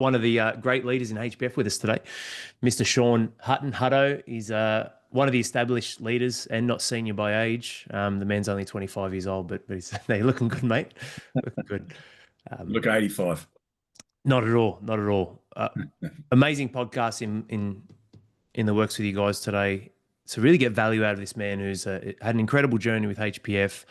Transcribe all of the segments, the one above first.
one of the great leaders in HPF with us today, Mr. Sean Hutton. Hutto is one of the established leaders and not senior by age. The man's only 25 years old, but he's they're looking good, mate. Looking good. Look, 85. Not at all. Not at all. Amazing podcast in the works with you guys today to really get value out of this man who's had an incredible journey with HPF.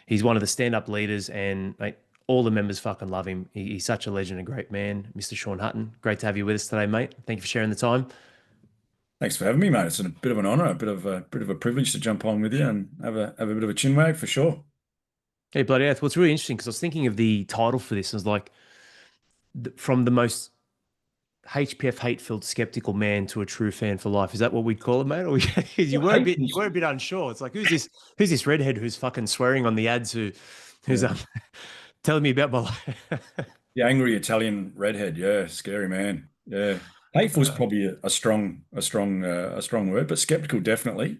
He's one of the stand-up leaders, and mate, all the members fucking love him. He's such a legend, a great man, Mr. Sean Hutton. Great to have you with us today, mate. Thank you for sharing the time. Thanks for having me, mate. It's a bit of an honour, a bit of a privilege to jump on with you and have a bit of a chin wag for sure. Hey, bloody earth. What's really interesting, because I was thinking of the title for this, and I was like, from the most HPF hate-filled skeptical man to a true fan for life. Is that what we'd call it, mate? Or you were a bit unsure. It's like, who's this redhead who's fucking swearing on the ads who's telling me about my life? The angry Italian redhead, yeah, scary man. Yeah. Hateful is probably a strong word, but skeptical definitely.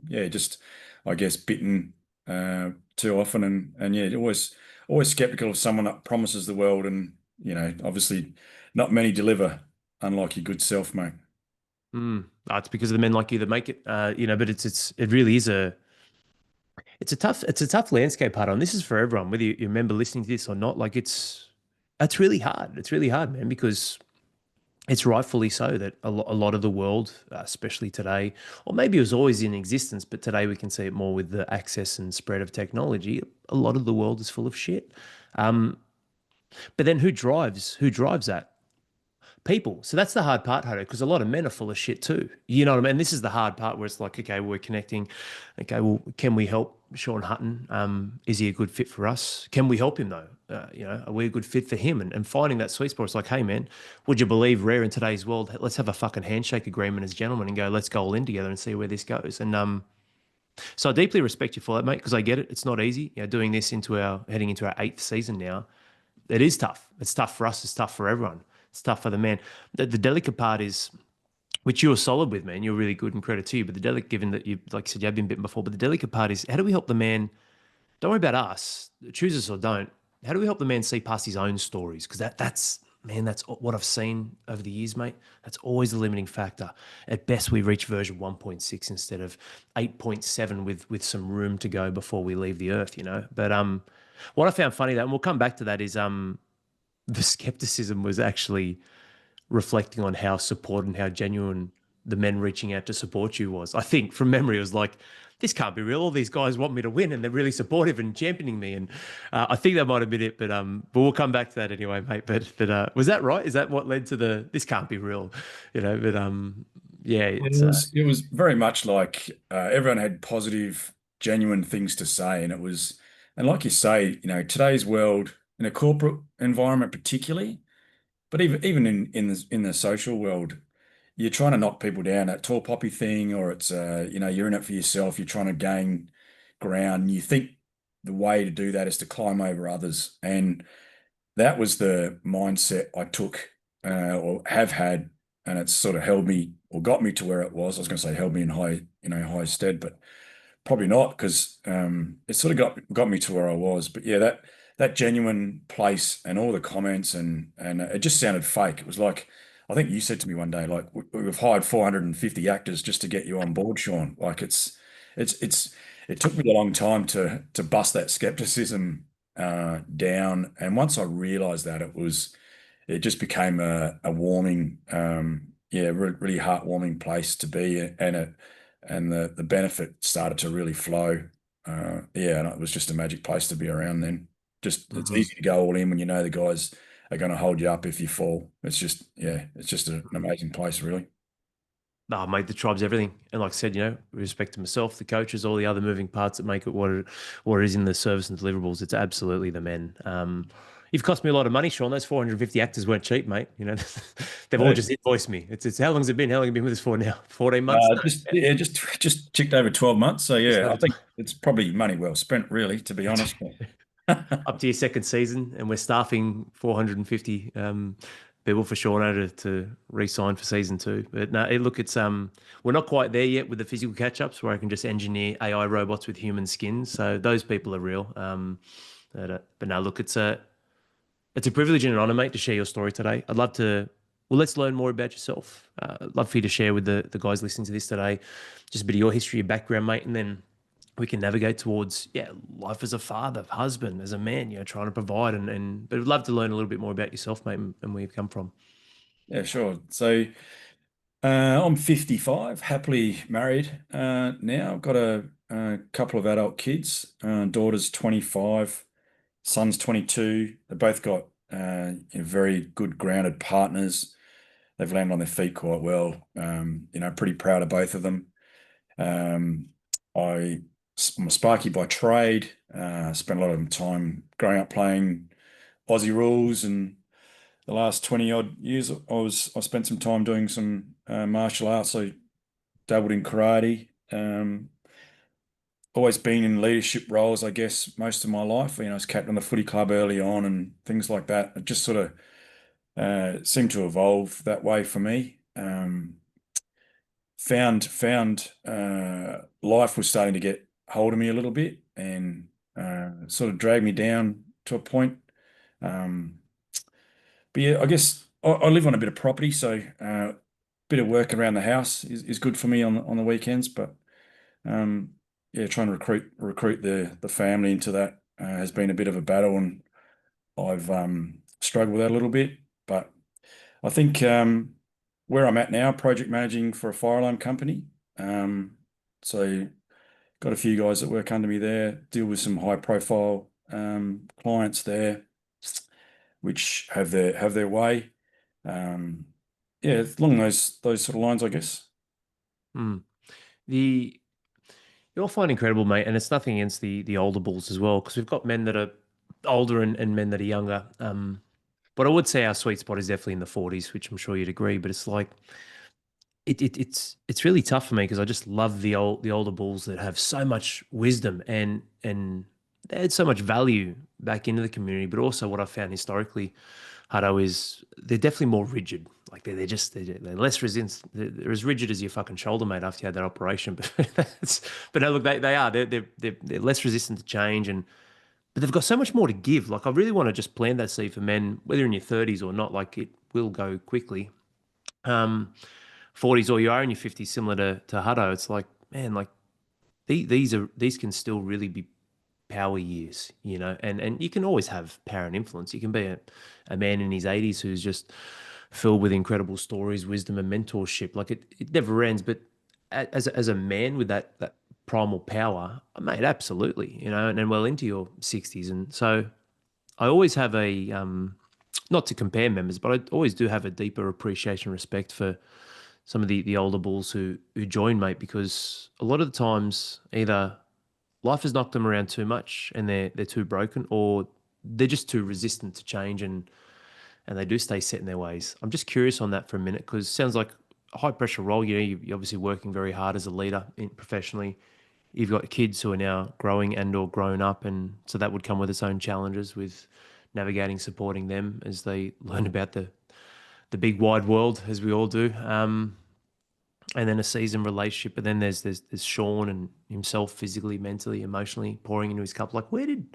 Yeah, just I guess bitten too often and yeah, always skeptical of someone that promises the world and obviously not many deliver, unlike your good self, mate. It's because of the men like you that make it. But it really is it's a tough landscape, hard on. This is for everyone, whether you remember listening to this or not. Like it's really hard. It's really hard, man, because it's rightfully so that a lot of the world, especially today, or maybe it was always in existence, but today we can see it more with the access and spread of technology. A lot of the world is full of shit. But then who drives that? People. So that's the hard part, Haru, because a lot of men are full of shit too. You know what I mean? This is the hard part where it's like, okay, we're connecting. Okay, well, can we help Sean Hutton? Is he a good fit for us? Can we help him though? Are we a good fit for him? And finding that sweet spot, it's like, hey man, would you believe rare in today's world? Let's have a fucking handshake agreement as gentlemen and go, let's go all in together and see where this goes. And so I deeply respect you for that, mate, because I get it. It's not easy. Doing this heading into our 8th season now. It is tough. It's tough for us. It's tough for everyone. It's tough for the man. The delicate part is, which you were solid with, man. You're really good and credit to you. But the delicate, given that you, like you said, you have been bitten before, but the delicate part is, how do we help the man? Don't worry about us. Choose us or don't. How do we help the man see past his own stories? Because that's what I've seen over the years, mate. That's always the limiting factor. At best, we reach version 1.6 instead of 8.7 with some room to go before we leave the earth, But what I found funny, that, and we'll come back to that, is the skepticism was actually reflecting on how supported and how genuine the men reaching out to support you was. I think from memory, it was like, this can't be real. All these guys want me to win and they're really supportive and championing me. And I think that might have been it, but we'll come back to that anyway, mate. But was that right? Is that what led to this can't be real? Yeah. It was very much like everyone had positive, genuine things to say. And like you say, today's world, in a corporate environment particularly, but even in the social world, you're trying to knock people down, that tall poppy thing, or it's you're in it for yourself, you're trying to gain ground, and you think the way to do that is to climb over others. And that was the mindset I took or have had, and it's sort of held me or got me to where it was. I was going to say held me in high stead, but probably not, because it sort of got me to where I was. But yeah, that genuine place and all the comments and it just sounded fake. It was like, I think you said to me one day, like, we've hired 450 actors just to get you on board, Sean. Like it took me a long time to bust that skepticism down. And once I realized that, it just became a warming, really heartwarming place to be. And the benefit started to really flow. And it was just a magic place to be around then. It's easy to go all in when you know the guys are going to hold you up if you fall. It's just an amazing place, really. No, mate, the tribe's everything. And like I said, with respect to myself, the coaches, all the other moving parts that make it what it is in the service and deliverables, it's absolutely the men. You've cost me a lot of money, Sean. Those 450 actors weren't cheap, mate. They've all just invoiced me. It's how long's it been? How long have you been with us for now? 14 months? Just ticked over 12 months. So yeah, I think it's probably money well spent, really, to be honest. Up to your 2nd season, and we're staffing 450 people for Sean to re-sign for season 2. But no, look, it's we're not quite there yet with the physical catch-ups where I can just engineer AI robots with human skins. So those people are real. But no, look, it's It's a privilege and an honor, mate, to share your story today. I'd love to. Well, let's learn more about yourself. I'd love for you to share with the guys listening to this today, just a bit of your history, your background, mate, and then we can navigate towards life as a father, husband, as a man. Trying to provide but I'd love to learn a little bit more about yourself, mate, and where you've come from. Yeah, sure. So I'm 55, happily married now. I've got a couple of adult kids. Daughter's 25, son's 22. They both got very good grounded partners. They've landed on their feet quite well. Pretty proud of both of them. Um, I, I'm a Sparky by trade. Spent a lot of time growing up playing Aussie rules, and the last 20 odd years I spent some time doing some martial arts. I dabbled in karate. Always been in leadership roles, I guess, most of my life. I was captain of the footy club early on and things like that. It just sort of seemed to evolve that way for me. Found life was starting to get hold of me a little bit and sort of dragged me down to a point. Um, but yeah, I guess I live on a bit of property, so bit of work around the house is good for me on the weekends. But um, yeah, trying to recruit the family into that has been a bit of a battle, and I've struggled with that a little bit. But I think where I'm at now, project managing for a fire alarm company. Um, so got a few guys that work under me there, deal with some high profile clients there, which have their way. Um, yeah, along those sort of lines, I guess. Mm. The You'll find incredible, mate, and it's nothing against the older bulls as well, because we've got men that are older and men that are younger. But I would say our sweet spot is definitely in the 40s, which I'm sure you'd agree. But it's like it's really tough for me because I just love the older bulls that have so much wisdom and they add so much value back into the community. But also, what I've found historically, Hutto, is they're definitely more rigid. Like they're less resistant. They're as rigid as your fucking shoulder, mate, after you had that operation. But no, look, they are. They're less resistant to change, but they've got so much more to give. Like I really want to just plant that seed for men, whether in your 30s or not. Like it will go quickly. Um, 40s or you are in your 50s, similar to Hutto. It's like, man, like these can still really be power years, and you can always have power and influence. You can be a man in his 80s who's just filled with incredible stories, wisdom, and mentorship. Like it never ends. But as a man with that primal power, mate, absolutely, and well into your 60s. And so I always have not to compare members, but I always do have a deeper appreciation and respect for some of the older bulls who join, mate, because a lot of the times either life has knocked them around too much and they're too broken, or they're just too resistant to change and they do stay set in their ways. I'm just curious on that for a minute because it sounds like a high pressure role. You're obviously working very hard as a leader professionally. You've got kids who are now growing and or grown up, and so that would come with its own challenges with navigating, supporting them as they learn about the big wide world, as we all do. And then a seasoned relationship. But then there's Sean and himself physically, mentally, emotionally pouring into his cup. Like where did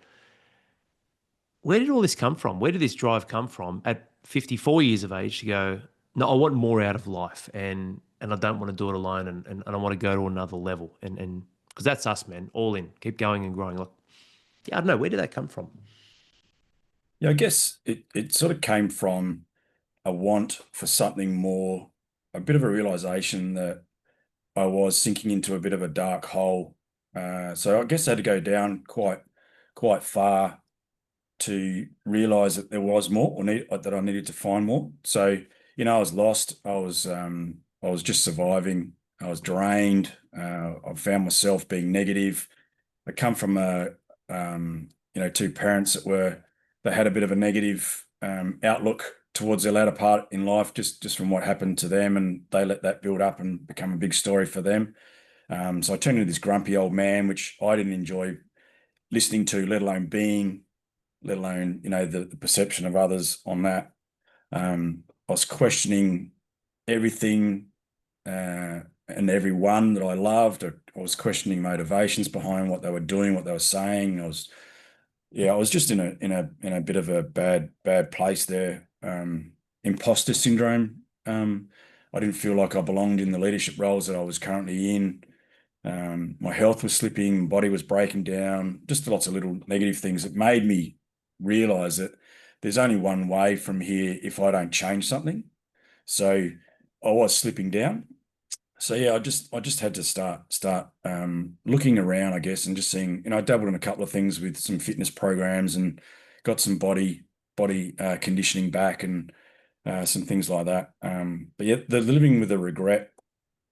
all this come from? Where did this drive come from at 54 years of age to go, no, I want more out of life and I don't want to do it alone and I want to go to another level. And because that's us, man, all in, keep going and growing. Like, yeah, I don't know, where did that come from? Yeah, I guess it sort of came from a want for something more, a bit of a realization that I was sinking into a bit of a dark hole. So I guess I had to go down quite far to realize that there was more that I needed to find more. So, I was lost. I was just surviving. I was drained. I found myself being negative. I come from two parents that had a bit of a negative outlook towards their latter part in life, just from what happened to them, and they let that build up and become a big story for them. So I turned into this grumpy old man, which I didn't enjoy listening to, let alone being, let alone, the perception of others on that. I was questioning everything and everyone that I loved. I was questioning motivations behind what they were doing, what they were saying. I was, Yeah, I was just in a bit of a bad place there. Imposter syndrome. I didn't feel like I belonged in the leadership roles that I was currently in. My health was slipping, body was breaking down, just lots of little negative things that made me realize that there's only one way from here if I don't change something. So I was slipping down. So yeah, I just had to start looking around, I guess, and just seeing. I dabbled in a couple of things with some fitness programs and got some body conditioning back and some things like that. But yeah, the living with a regret,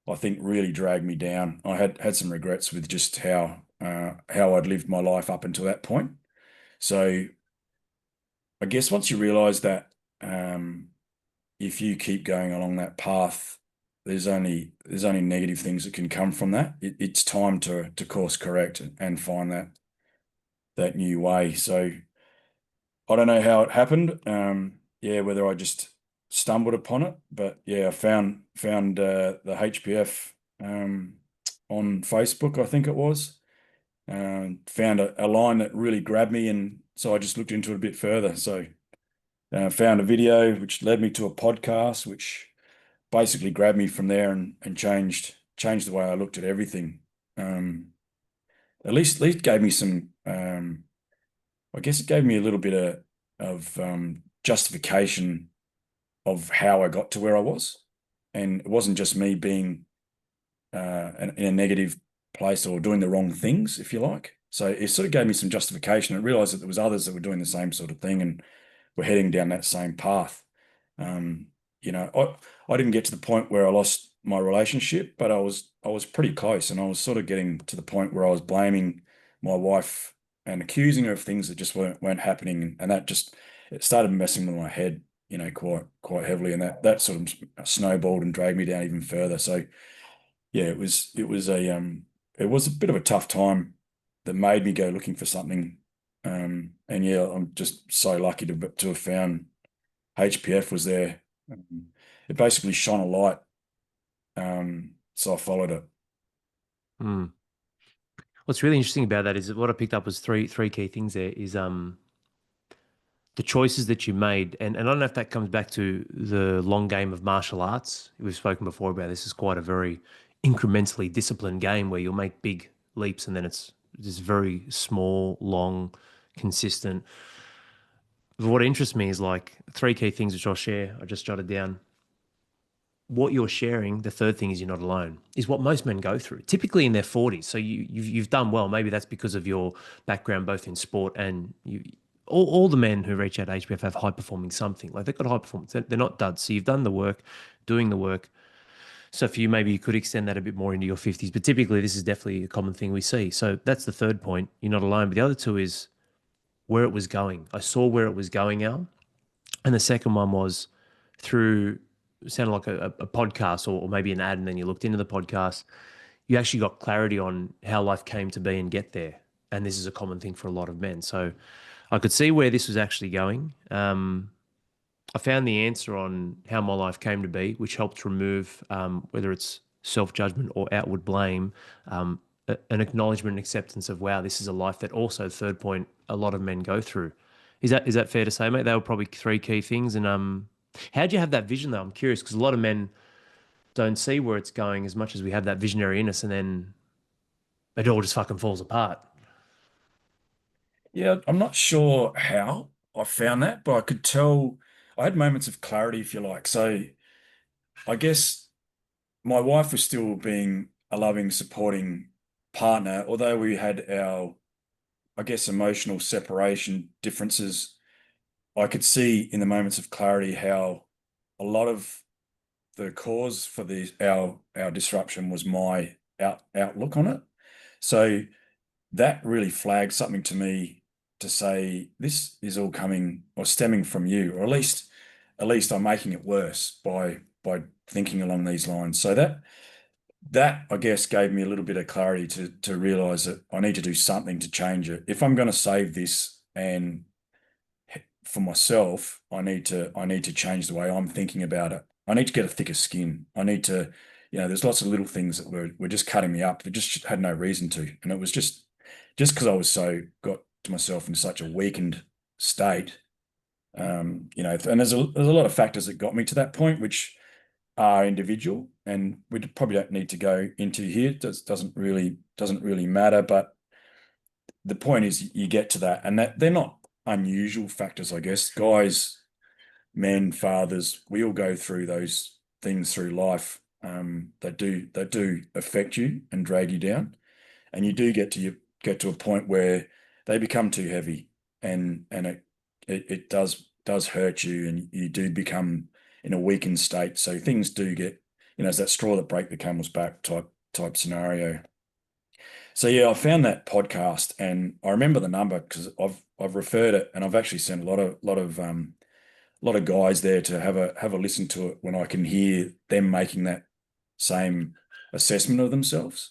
I think, really dragged me down. I had some regrets with just how I'd lived my life up until that point. So I guess once you realise that um, if you keep going along that path, there's only negative things that can come from that. It's time to course correct and find that new way. So I don't know how it happened. Yeah, whether I just stumbled upon it, but yeah, I found the HPF on Facebook, I think it was. Found a line that really grabbed me, and so I just looked into it a bit further. So found a video which led me to a podcast, which basically grabbed me from there and changed the way I looked at everything. Um, at least gave me some. I guess it gave me a little bit of justification of how I got to where I was, and it wasn't just me being in a negative place or doing the wrong things, if you like. So it sort of gave me some justification. I realized that there was others that were doing the same sort of thing and were heading down that same path. Um, I didn't get to the point where I lost my relationship, but I was pretty close, and I was sort of getting to the point where I was blaming my wife and accusing her of things that just weren't happening, and that just it started messing with my head, quite heavily, and that sort of snowballed and dragged me down even further. So yeah, it was a bit of a tough time that made me go looking for something. And yeah, I'm just so lucky to have found HPF was there. It basically shone a light, so I followed it. Mm. What's really interesting about that is that what I picked up was three key things there is the choices that you made, and I don't know if that comes back to the long game of martial arts. We've spoken before about this is quite a very incrementally disciplined game where you'll make big leaps and then it's this very small, long, consistent. But what interests me is like three key things which I'll share. I just jotted down. What you're sharing, the third thing is you're not alone, is what most men go through, typically in their 40s. So you've done well. Maybe that's because of your background, both in sport and all the men who reach out to HPF have high performing something. Like they've got high performance. They're not duds. So you've done the work, doing the work. So for you, maybe you could extend that a bit more into your 50s. But typically, this is definitely a common thing we see. So that's the third point. You're not alone. But the other two is where it was going. I saw where it was going, Al. And the second one was through sounded like a podcast or maybe an ad, and then you looked into the podcast. You actually got clarity on how life came to be and get there. And this is a common thing for a lot of men. So I could see where this was actually going. I found the answer on how my life came to be, which helped remove whether it's self judgment or outward blame, an acknowledgement and acceptance of wow, this is a life that also third point a lot of men go through. Is that fair to say, mate? They were probably three key things. And how'd you have that vision though? I'm curious because a lot of men don't see where it's going as much as we have that visionary in us, and then it all just fucking falls apart. Yeah, I'm not sure how I found that, but I could tell I had moments of clarity, if you like. So I guess my wife was still being a loving, supporting partner, although we had our, I guess, emotional separation differences. I could see in the moments of clarity how a lot of the cause for our disruption was my outlook on it. So that really flagged something to me to say this is all coming or stemming from you, or at least I'm making it worse by thinking along these lines. So that I guess gave me a little bit of clarity to realize that I need to do something to change it. If I'm going to save this and for myself, I need to change the way I'm thinking about it. I need to get a thicker skin. I need to, there's lots of little things that were just cutting me up that just had no reason to. And it was just because I was so to myself in such a weakened state. And there's a lot of factors that got me to that point, which are individual, and we probably don't need to go into here. It doesn't really matter. But the point is, you get to that, and that they're not unusual factors, I guess. Guys, men, fathers, we all go through those things through life. That do affect you and drag you down, and you do get to a point where they become too heavy, and it does hurt you, and you do become in a weakened state. So things do get, it's that straw that break the camel's back type scenario. So yeah, I found that podcast, and I remember the number because I've referred it, and I've actually sent a lot of guys there to have a listen to it when I can hear them making that same assessment of themselves.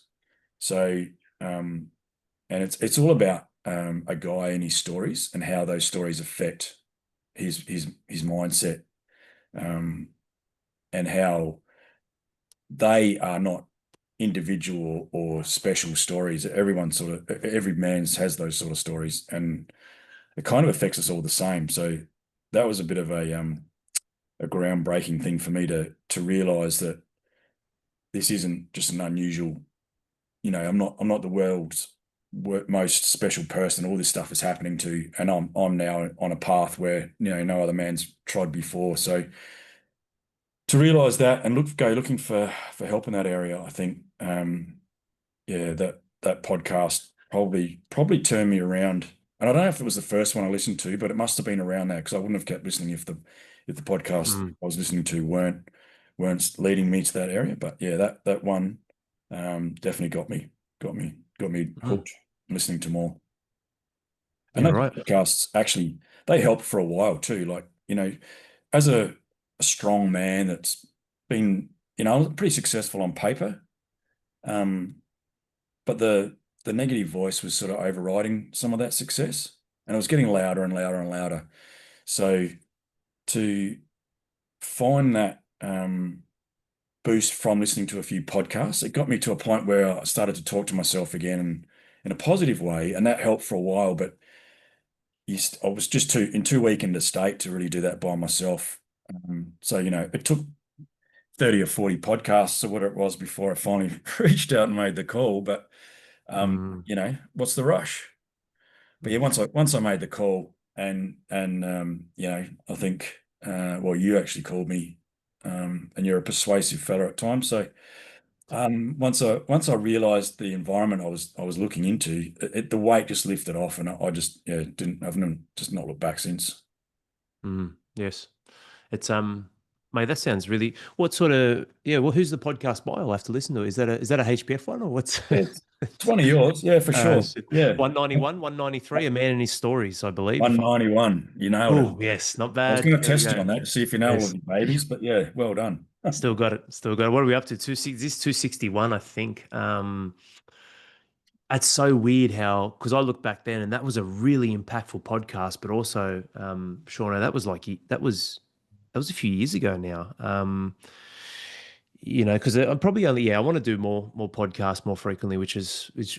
So and it's all about a guy and his stories and how those stories affect his mindset, um, and how they are not individual or special stories. Every man's has those sort of stories, and it kind of affects us all the same. So that was a bit of a groundbreaking thing for me to realize that this isn't just an unusual. I'm not the world's most special person. All this stuff is happening to, and I'm now on a path where no other man's trod before. So to realize that and go looking for help in that area, I think yeah, that podcast probably turned me around. And I don't know if it was the first one I listened to, but it must have been around that, because I wouldn't have kept listening if the podcast Mm. I was listening to weren't leading me to that area. But yeah, that one definitely got me Mm. hooked listening to more. And Yeah, those right. podcasts actually, they helped for a while too. Like, as a strong man that's been, pretty successful on paper, um, but the negative voice was sort of overriding some of that success, and it was getting louder and louder and louder. So to find that boost from listening to a few podcasts, it got me to a point where I started to talk to myself again in a positive way, and that helped for a while. But I was just too weak in the state to really do that by myself. So it took 30 or 40 podcasts or whatever it was before I finally reached out and made the call. But Mm. what's the rush? But yeah, Mm. once I made the call, and I think well, you actually called me, and you're a persuasive fella at times. So once I realized the environment I was looking into, the weight just lifted off, and I just, yeah, I've just not looked back since. Mm. Yes. It's mate, that sounds really what sort of yeah, well who's the podcast by? I'll have to listen to it. Is that a HPF one or what's Yeah, it's one of yours, yeah, for sure. shit. Yeah, 191, 193, a man and his stories, I believe. 191. You nailed it. Oh, yes, not I was bad. going to There we test you go. on that to see if you know all of Yes. your babies, but yeah, well done. Still got it. Still got it. What are we up to? This 261, I think. It's so weird how, because I look back then and that was a really impactful podcast, but also, Shauna, that was a few years ago now. Because I'm probably only, yeah, I want to do more podcasts more frequently, which I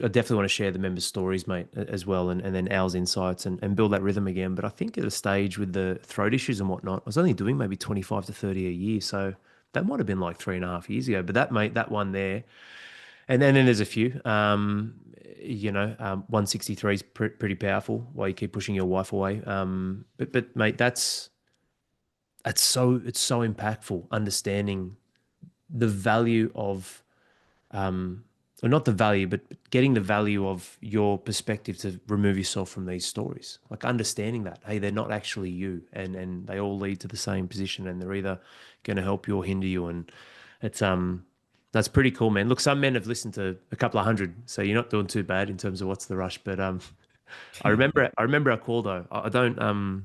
definitely want to share the members' stories, mate, as well, and then Al's insights and build that rhythm again. But I think at a stage with the throat issues and whatnot, I was only doing maybe 25 to 30 a year. So that might have been like 3.5 years ago. But that one there, and then there's a few. 163 is pretty powerful. Why you keep pushing your wife away. But mate, it's so impactful. Understanding the value of or not the value, but getting the value of your perspective to remove yourself from these stories. Like understanding that, hey, they're not actually you, and they all lead to the same position, and they're either going to help you or hinder you. And it's that's pretty cool, man. Look, some men have listened to a couple of hundred, so you're not doing too bad in terms of what's the rush. But I remember our call though. I don't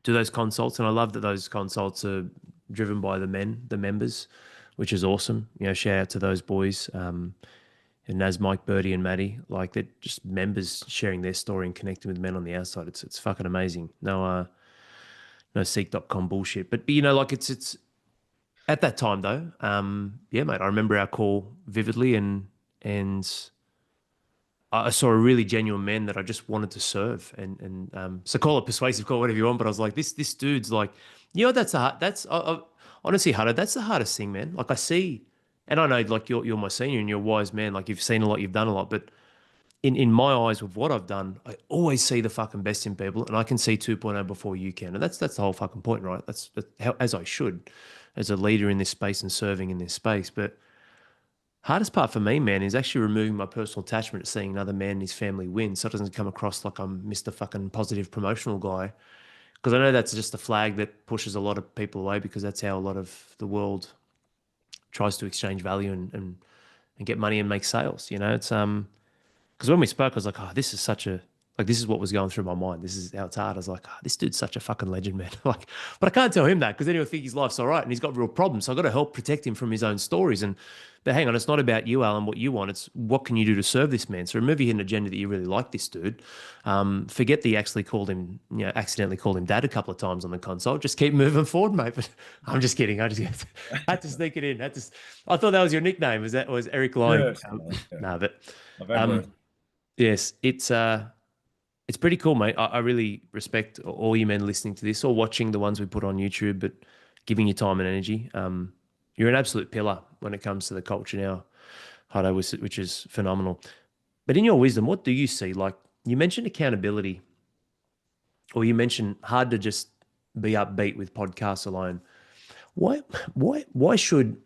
do those consults, and I love that those consults are driven by the members, which is awesome. Shout out to those boys, and Naz, Mike, Birdie, and Maddie. Like they're just members sharing their story and connecting with men on the outside. It's fucking amazing. No seek.com bullshit. But like it's at that time though. Yeah, mate. I remember our call vividly, and I saw a really genuine man that I just wanted to serve, and so call it persuasive, call it whatever you want, but I was like, this dude's like, that's a hard, honestly, Hunter, that's the hardest thing, man. Like I see, and I know like you're my senior and you're a wise man, like you've seen a lot, you've done a lot, but in my eyes with what I've done, I always see the fucking best in people, and I can see 2.0 before you can, and that's the whole fucking point, right? That's how, as I should, as a leader in this space and serving in this space, but. Hardest part for me, man, is actually removing my personal attachment to seeing another man and his family win, so it doesn't come across like I'm Mr. fucking positive promotional guy. Because I know that's just a flag that pushes a lot of people away because that's how a lot of the world tries to exchange value and get money and make sales. It's because when we spoke, I was like, oh, this is such a like this is what was going through my mind. This is how it's hard. I was like, oh, this dude's such a fucking legend, man. Like, but I can't tell him that because then he'll think his life's all right and he's got real problems. So I got to help protect him from his own stories. But hang on, it's not about you, Alan, what you want. It's what can you do to serve this man. So remove your hidden agenda that you really like this dude. Forget that you actually called him, accidentally called him dad a couple of times on the console. Just keep moving forward, mate. But I'm just kidding. I just had to sneak it in. I thought that was your nickname. Was Eric Lying? Yeah, yeah. No, but I've had um, worse. yes, it's pretty cool, mate. I really respect all you men listening to this or watching the ones we put on YouTube, but giving your time and energy. You're an absolute pillar when it comes to the culture now, Hado, which is phenomenal. But in your wisdom, what do you see? Like you mentioned accountability, or you mentioned hard to just be upbeat with podcasts alone. Why, why should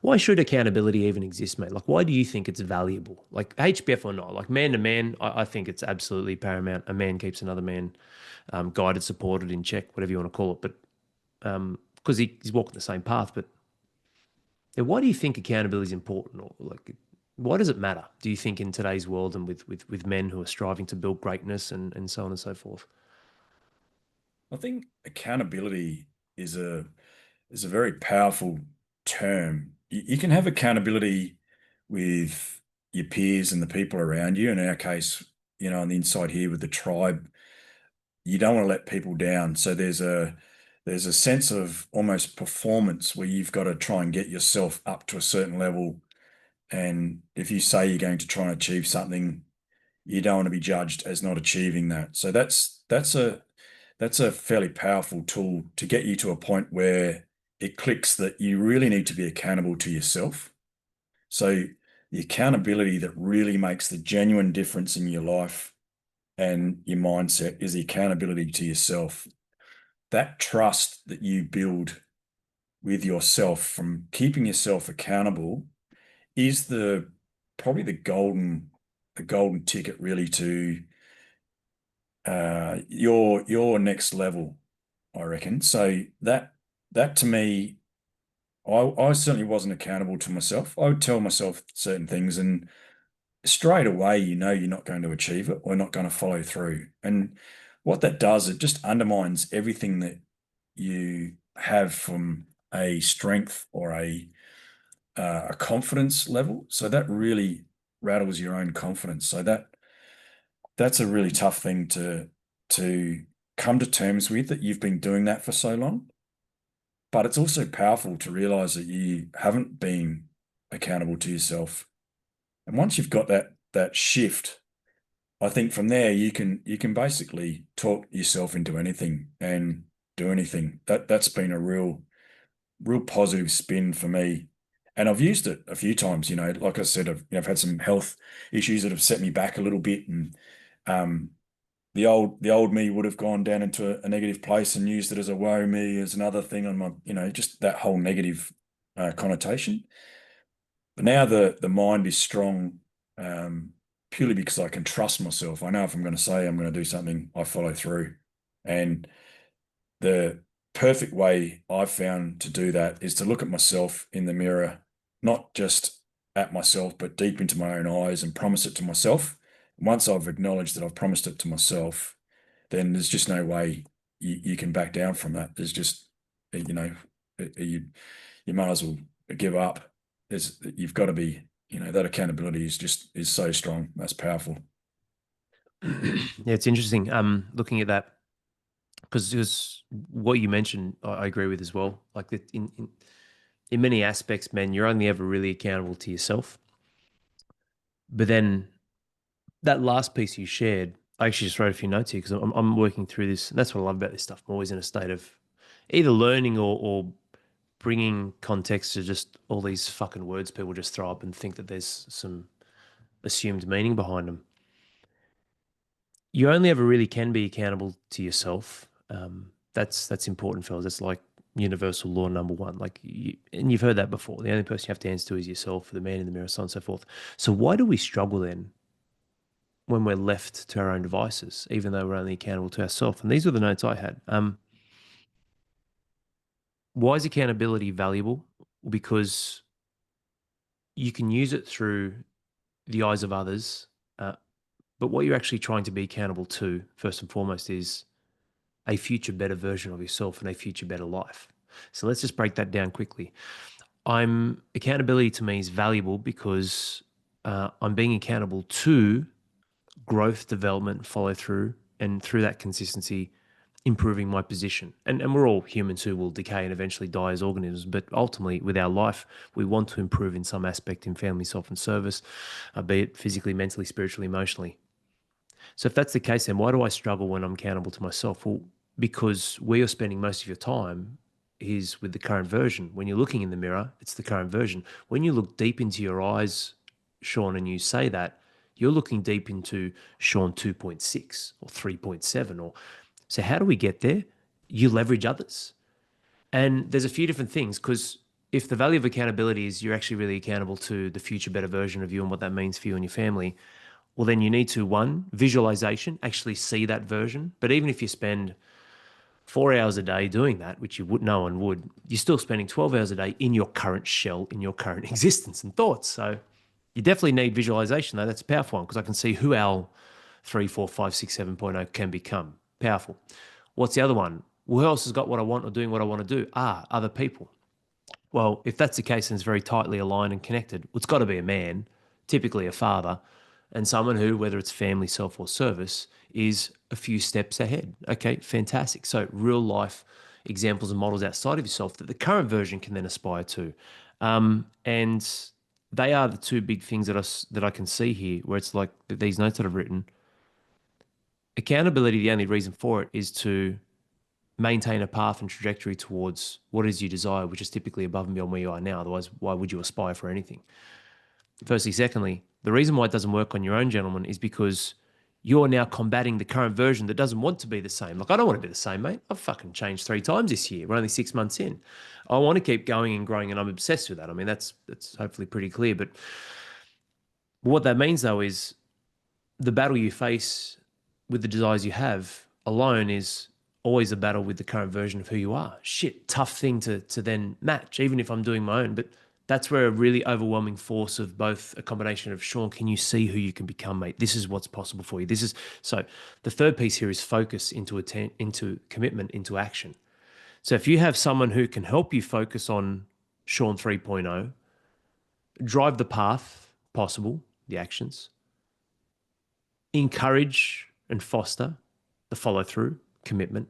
why should accountability even exist, mate? Like, why do you think it's valuable? Like HBF or not? Like man to man, I think it's absolutely paramount. A man keeps another man guided, supported, in check, whatever you want to call it. But because he's walking the same path. But yeah, why do you think accountability is important? Or like, why does it matter? Do you think in today's world and with men who are striving to build greatness and so on and so forth? I think accountability is a very powerful term. You can have accountability with your peers and the people around you. In our case, on the inside here with the tribe, you don't want to let people down. So there's a sense of almost performance where you've got to try and get yourself up to a certain level. And if you say you're going to try and achieve something, you don't want to be judged as not achieving that. So that's a fairly powerful tool to get you to a point where it clicks that you really need to be accountable to yourself. So the accountability that really makes the genuine difference in your life and your mindset is the accountability to yourself. That trust that you build with yourself from keeping yourself accountable is probably the golden ticket really to your next level, I reckon. So that to me, I certainly wasn't accountable to myself. I would tell myself certain things, and straight away, you're not going to achieve it or not going to follow through. And what that does, it just undermines everything that you have from a strength or a confidence level. So that really rattles your own confidence. So that's a really tough thing to come to terms with, that you've been doing that for so long. But it's also powerful to realize that you haven't been accountable to yourself. And once you've got that shift, I think from there you can basically talk yourself into anything and do anything. That's been a real positive spin for me. And I've used it a few times, like I said, I've had some health issues that have set me back a little bit. And um, the old me would have gone down into a negative place and used it as a woe me, as another thing on my, just that whole negative connotation. But now the mind is strong, purely because I can trust myself. I know if I'm going to say I'm going to do something, I follow through. And the perfect way I've found to do that is to look at myself in the mirror, not just at myself, but deep into my own eyes, and promise it to myself. Once I've acknowledged that I've promised it to myself, then there's just no way you can back down from that. There's just, you might as well give up. You've got to be, that accountability is so strong. That's powerful. Yeah, it's interesting. Looking at that because what you mentioned, I agree with as well. Like that in many aspects, man, you're only ever really accountable to yourself. But then that last piece you shared, I actually just wrote a few notes here because I'm working through this. And that's what I love about this stuff. I'm always in a state of either learning or bringing context to just all these fucking words people just throw up and think that there's some assumed meaning behind them. You only ever really can be accountable to yourself. That's important, fellas. That's like universal law number one. And you've heard that before. The only person you have to answer to is yourself, the man in the mirror, so on and so forth. So why do we struggle then when we're left to our own devices, even though we're only accountable to ourselves? And these are the notes I had. Why is accountability valuable? Because you can use it through the eyes of others, uh, but what you're actually trying to be accountable to, first and foremost, is a future better version of yourself and a future better life. So let's just break that down quickly. Accountability to me is valuable because I'm being accountable to growth, development, follow through, and through that consistency, improving my position. And we're all humans who will decay and eventually die as organisms, but ultimately, with our life, we want to improve in some aspect in family, self, and service, be it physically, mentally, spiritually, emotionally. So if that's the case, then why do I struggle when I'm accountable to myself? Well, because where you're spending most of your time is with the current version. When you're looking in the mirror, it's the current version. When you look deep into your eyes, Sean, and you say that, you're looking deep into Sean 2.6 or 3.7 or so how do we get there? You leverage others. And there's a few different things because if the value of accountability is you're actually really accountable to the future better version of you and what that means for you and your family, well, then you need to, one, visualization, actually see that version. But even if you spend 4 hours a day doing that, which you would, no one would, you're still spending 12 hours a day in your current shell, in your current existence and thoughts. So you definitely need visualization, though. That's a powerful one because I can see who our 3, 4, 5, 6, 7.0 can become. Powerful. What's the other one? Well, who else has got what I want or doing what I want to do? Other people. Well, if that's the case and it's very tightly aligned and connected, well, it's got to be a man, typically a father, and someone who, whether it's family, self, or service, is a few steps ahead. Okay, fantastic. So, real life examples and models outside of yourself that the current version can then aspire to. And they are the two big things that I can see here, where it's like these notes that I've written. Accountability, the only reason for it is to maintain a path and trajectory towards what it is you desire, which is typically above and beyond where you are now. Otherwise, why would you aspire for anything? Firstly. Secondly, the reason why it doesn't work on your own, gentlemen, is because you're now combating the current version that doesn't want to be the same. Like, I don't want to be the same, mate. I've fucking changed 3 times this year. We're only 6 months in. I want to keep going and growing, and I'm obsessed with that. I mean, that's hopefully pretty clear. But what that means, though, is the battle you face with the desires you have alone is always a battle with the current version of who you are. Shit, tough thing to then match, even if I'm doing my own. But that's where a really overwhelming force of both a combination of Sean, can you see who you can become, mate? This is what's possible for you. This is so. The third piece here is focus into commitment into action. So if you have someone who can help you focus on Sean 3.0, drive the path possible, the actions, encourage and foster the follow through, commitment,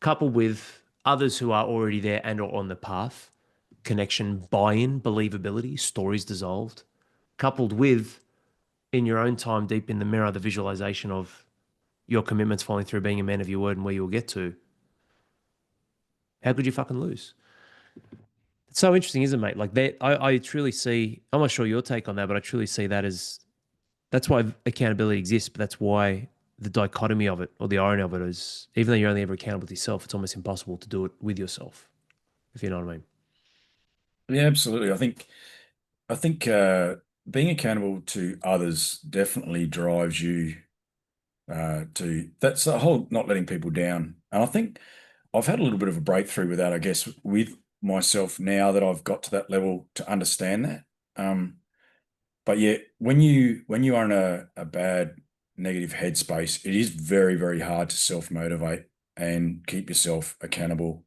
coupled with others who are already there and are on the path, connection, buy-in, believability, stories dissolved, coupled with in your own time deep in the mirror, the visualization of your commitments following through, being a man of your word and where you'll get to. How could you fucking lose? It's so interesting, isn't it, mate? Like that, I truly see, I'm not sure your take on that, but I truly see that as that's why accountability exists, but that's why the dichotomy of it or the irony of it is even though you're only ever accountable to yourself, it's almost impossible to do it with yourself, if you know what I mean. Yeah, absolutely. I think being accountable to others definitely drives you to that's the whole not letting people down. And I think I've had a little bit of a breakthrough with that, I guess, with myself now that I've got to that level to understand that. But yeah, when you are in a bad negative headspace, it is very, very hard to self-motivate and keep yourself accountable.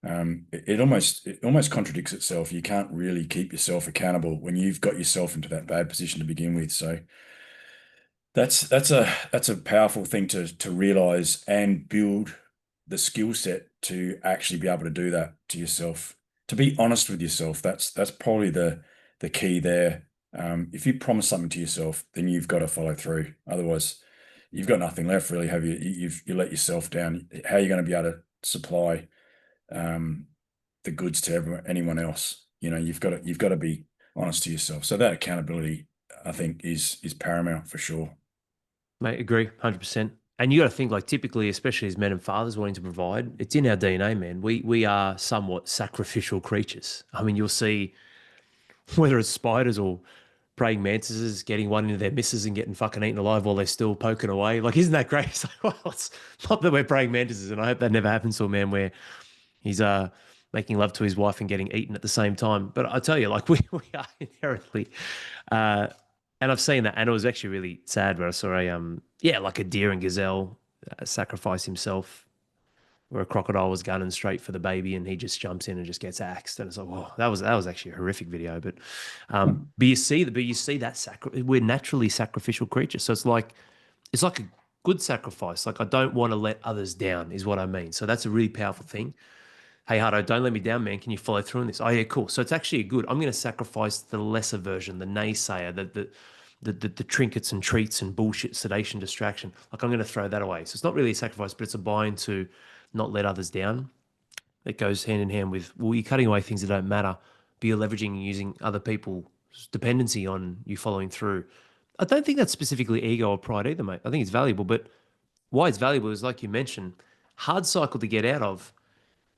It almost contradicts itself. You can't really keep yourself accountable when you've got yourself into that bad position to begin with. So that's a powerful thing to realize and build the skill set to actually be able to do that to yourself. To be honest with yourself, that's probably the key there. If you promise something to yourself, then you've got to follow through. Otherwise, you've got nothing left, really, have you? You let yourself down. How are you going to be able to supply um, the goods to anyone else? You've got to be honest to yourself. So that accountability, I think, is paramount for sure. Mate, agree, 100%. And you got to think, like, typically, especially as men and fathers wanting to provide, it's in our DNA, man. We are somewhat sacrificial creatures. I mean, you'll see whether it's spiders or praying mantises getting one into their missus and getting fucking eaten alive while they're still poking away. Like, isn't that great? It's like, well, it's not that we're praying mantises, and I hope that never happens to a man where he's making love to his wife and getting eaten at the same time. But I tell you, like, we are inherently uh and I've seen that, and it was actually really sad where I saw like a deer and gazelle sacrifice himself, where a crocodile was gunning straight for the baby, and he just jumps in and just gets axed. And it's like, whoa, that was actually a horrific video. But you see that we're naturally sacrificial creatures. So it's like a good sacrifice. Like, I don't want to let others down, is what I mean. So that's a really powerful thing. Hey, Hardo, don't let me down, man. Can you follow through on this? Oh, yeah, cool. So it's actually good. I'm going to sacrifice the lesser version, the naysayer, the trinkets and treats and bullshit, sedation, distraction. Like, I'm going to throw that away. So it's not really a sacrifice, but it's a buy into not let others down. It goes hand in hand with, well, you're cutting away things that don't matter, but you're leveraging and using other people's dependency on you following through. I don't think that's specifically ego or pride either, mate. I think it's valuable, but why it's valuable is, like you mentioned, hard cycle to get out of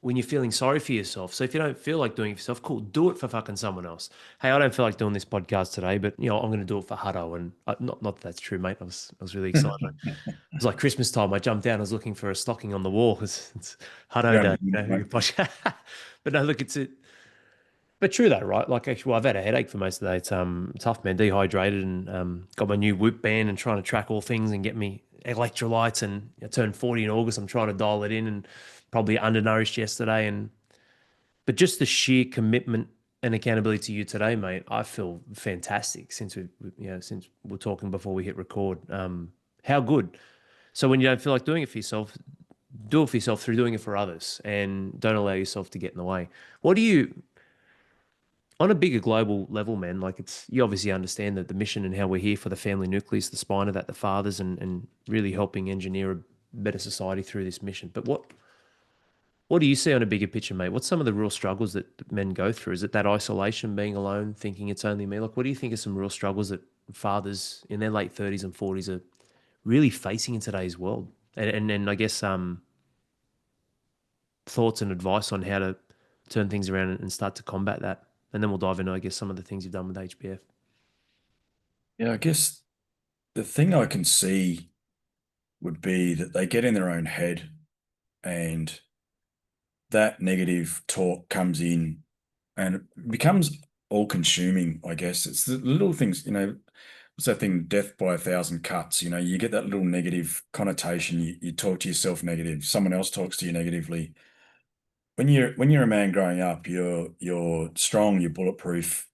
when you're feeling sorry for yourself. So if you don't feel like doing it for yourself, cool, do it for fucking someone else. Hey, I don't feel like doing this podcast today, but I'm going to do it for Hutto. And not that that's true, mate. I was really excited. It was like Christmas time. I jumped down. I was looking for a stocking on the wall. It's Hutto Yeah, Day, mate. But no, look, it's it. But true though, right? Like, actually, well, I've had a headache for most of the day. It's tough, man. Dehydrated, and got my new Whoop band and trying to track all things and get me electrolytes. And I turned 40 in August. I'm trying to dial it in, and probably undernourished yesterday. And but just the sheer commitment and accountability to you today, mate, I feel fantastic since since we're talking before we hit record. How good. So when you don't feel like doing it for yourself, do it for yourself through doing it for others, and don't allow yourself to get in the way. What do you, on a bigger global level, man? Like, you obviously understand that the mission and how we're here for the family nucleus, the spine of that, the fathers, and really helping engineer a better society through this mission. But what do you see on a bigger picture, mate? What's some of the real struggles that men go through? Is it that isolation, being alone, thinking it's only me? Like, what do you think are some real struggles that fathers in their late 30s and 40s are really facing in today's world? And I guess thoughts and advice on how to turn things around and start to combat that. And then we'll dive into, I guess, some of the things you've done with HBF. Yeah, I guess the thing I can see would be that they get in their own head and that negative talk comes in and it becomes all consuming, I guess. It's the little things, what's that thing, death by a thousand cuts? You get that little negative connotation. You talk to yourself negative, someone else talks to you negatively. When you're a man growing up, you're strong, you're bulletproof,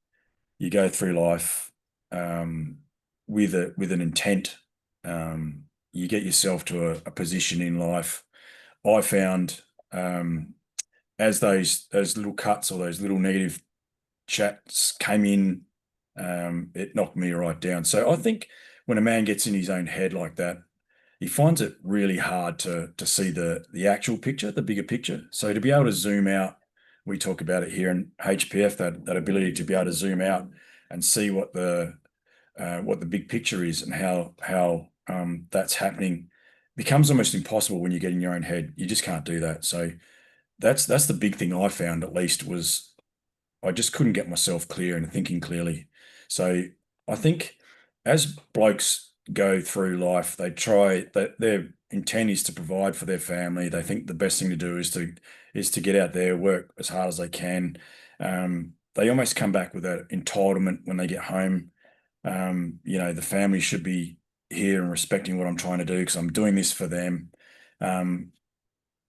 you go through life with an intent. You get yourself to a position in life. I found as those little cuts or those little negative chats came in, it knocked me right down. So I think when a man gets in his own head like that, he finds it really hard to see the actual picture, the bigger picture. So to be able to zoom out, we talk about it here in HPF, that ability to be able to zoom out and see what the big picture is and how that's happening becomes almost impossible when you get in your own head. You just can't do that. So that's the big thing I found, at least, was I just couldn't get myself clear and thinking clearly. So I think as blokes go through life, they try that their intent is to provide for their family. They think the best thing to do is to get out there, work as hard as they can. They almost come back with that entitlement when they get home. The family should be here and respecting what I'm trying to do because I'm doing this for them. Um,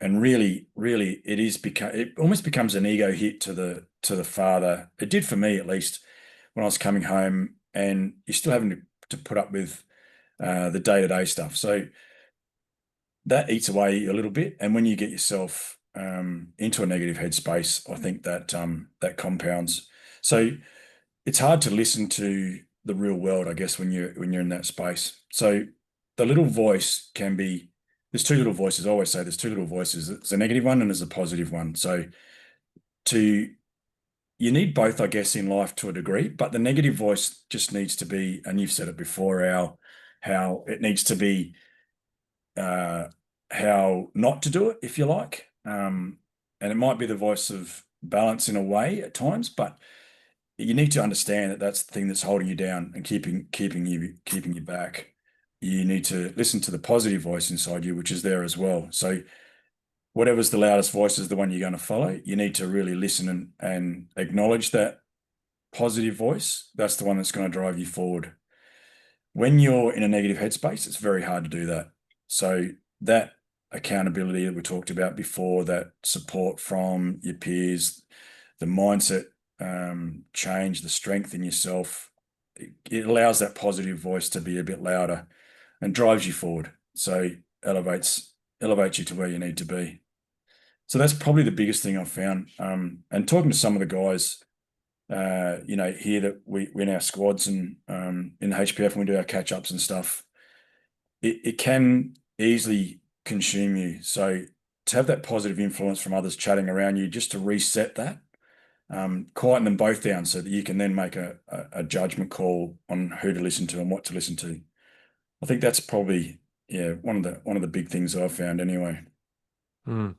and really, really, it almost becomes an ego hit to the father. It did for me, at least, when I was coming home, and you're still having to put up with the day-to-day stuff. So that eats away a little bit. And when you get yourself into a negative headspace, I think that that compounds. So it's hard to listen to the real world, I guess, when you're in that space. So the little voice can be there's two little voices. I always say there's two little voices. There's a negative one and there's a positive one. So to you need both, I guess, in life to a degree, but the negative voice just needs to be, and you've said it before, how it needs to be uh how not to do it, if you like. And it might be the voice of balance in a way at times, but you need to understand that that's the thing that's holding you down and keeping you back. You need to listen to the positive voice inside you, which is there as well. So whatever's the loudest voice is the one you're going to follow. You need to really listen and acknowledge that positive voice. That's the one that's going to drive you forward. When you're in a negative headspace, it's very hard to do that. So that accountability that we talked about before, that support from your peers, the mindset change, the strength in yourself, it allows that positive voice to be a bit louder and drives you forward. So elevates you to where you need to be. So that's probably the biggest thing I've found. And talking to some of the guys, here that we're in our squads and in the HPF when we do our catch ups and stuff, it can easily consume you. So to have that positive influence from others chatting around you, just to reset that, quieten them both down so that you can then make a judgment call on who to listen to and what to listen to. I think that's probably one of the big things that I've found anyway. Mm.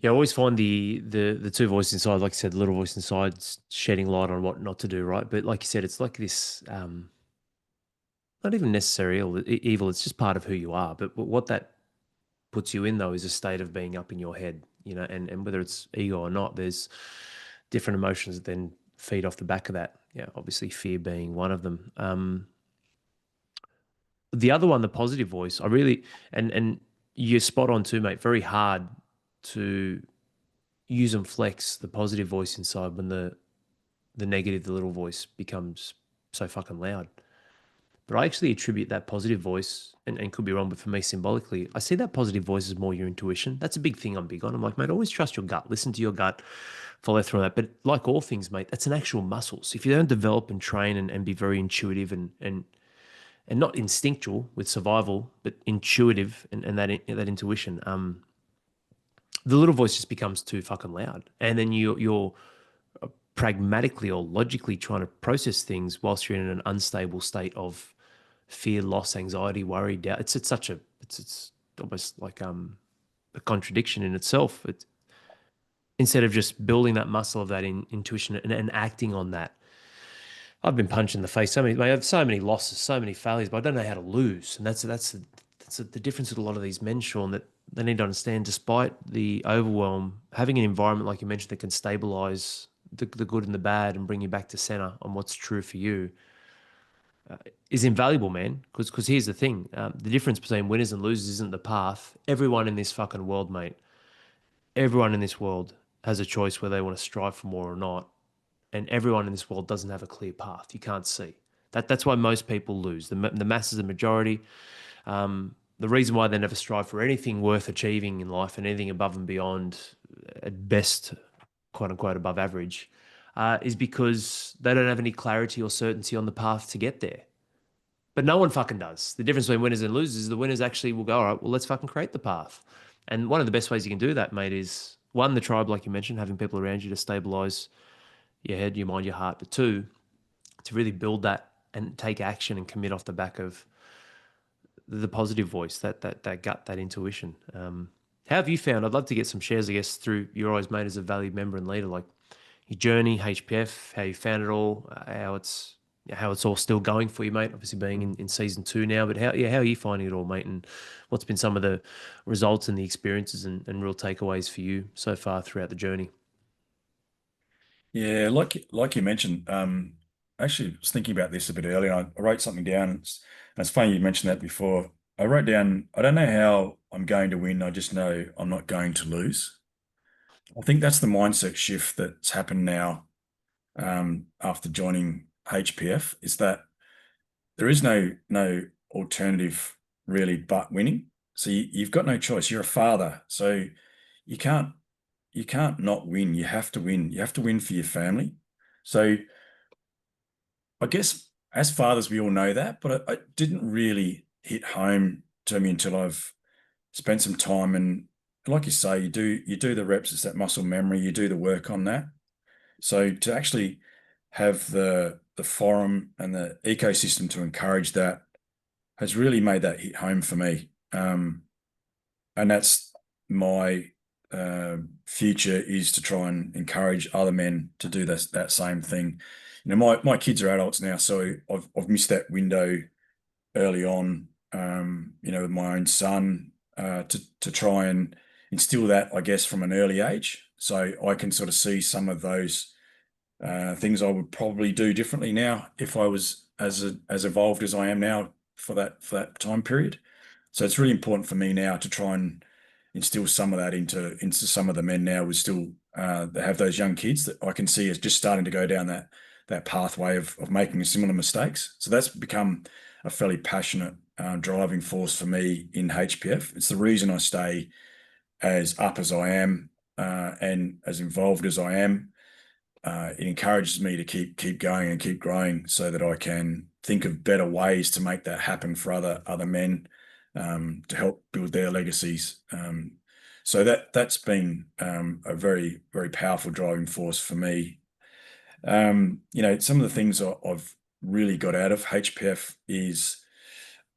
Yeah, I always find the two voices inside, like I said, the little voice inside shedding light on what not to do, right? But like you said, it's like this not even necessary evil, it's just part of who you are. But what that puts you in though is a state of being up in your head, and whether it's ego or not, there's different emotions that then feed off the back of that. Yeah, obviously fear being one of them. The other one, the positive voice, I really and you're spot on too, mate. Very hard to use and flex the positive voice inside when the negative, the little voice becomes so fucking loud. But I actually attribute that positive voice, and could be wrong, but for me, symbolically, I see that positive voice as more your intuition. That's a big thing I'm big on. I'm like, mate, always trust your gut, listen to your gut, follow through on that. But like all things, mate, that's an actual muscle. So if you don't develop and train and be very intuitive and not instinctual with survival, but intuitive and that intuition, the little voice just becomes too fucking loud. And then you're pragmatically or logically trying to process things whilst you're in an unstable state of fear, loss, anxiety, worry, doubt. It's almost like a contradiction in itself. Instead of just building that muscle of that intuition and acting on that. I've been punched in the face I have so many losses, so many failures, but I don't know how to lose. And that's the difference with a lot of these men, Sean, that they need to understand. Despite the overwhelm, having an environment like you mentioned that can stabilize the good and the bad and bring you back to center on what's true for you is invaluable, man. Because here's the thing: the difference between winners and losers isn't the path. Everyone in this fucking world, mate, everyone in this world has a choice whether they want to strive for more or not, and everyone in this world doesn't have a clear path. You can't see that's why most people lose. The masses, the majority. The reason why they never strive for anything worth achieving in life and anything above and beyond, at best, quote unquote, above average, is because they don't have any clarity or certainty on the path to get there. But no one fucking does. The difference between winners and losers is the winners actually will go, all right, well, let's fucking create the path. And one of the best ways you can do that, mate, is one, the tribe, like you mentioned, having people around you to stabilize your head, your mind, your heart. But two, to really build that and take action and commit off the back of the positive voice, that gut, that intuition. How have you found? I'd love to get some shares, I guess, through your always made as a valued member and leader, like your journey, HPF, how you found it all, how it's all still going for you, mate. Obviously, being in season 2 now, but how are you finding it all, mate? And what's been some of the results and the experiences and real takeaways for you so far throughout the journey? Yeah, like you mentioned, actually I was thinking about this a bit earlier. I wrote something down. And it's funny you mentioned that before. I wrote down, I don't know how I'm going to win. I just know I'm not going to lose. I think that's the mindset shift that's happened now after joining HPF, is that there is no alternative really but winning. So you've got no choice. You're a father, so you can't you can't not win. You have to win. You have to win for your family. So I guess as fathers, we all know that, but it didn't really hit home to me until I've spent some time. And like you say, you do the reps, it's that muscle memory, you do the work on that. So to actually have the forum and the ecosystem to encourage that has really made that hit home for me. And that's my future, is to try and encourage other men to do that same thing. My kids are adults now, so I've missed that window early on. With my own son, to try and instill that, I guess, from an early age, so I can sort of see some of those things I would probably do differently now if I was as evolved as I am now for that time period. So it's really important for me now to try and instill some of that into some of the men now, with still that have those young kids that I can see is just starting to go down that pathway of making similar mistakes. So that's become a fairly passionate driving force for me in HPF. It's the reason I stay as up as I am, and as involved as I am. It encourages me to keep going and keep growing, so that I can think of better ways to make that happen for other men, to help build their legacies. So that's been a very, very powerful driving force for me. Some of the things I've really got out of HPF is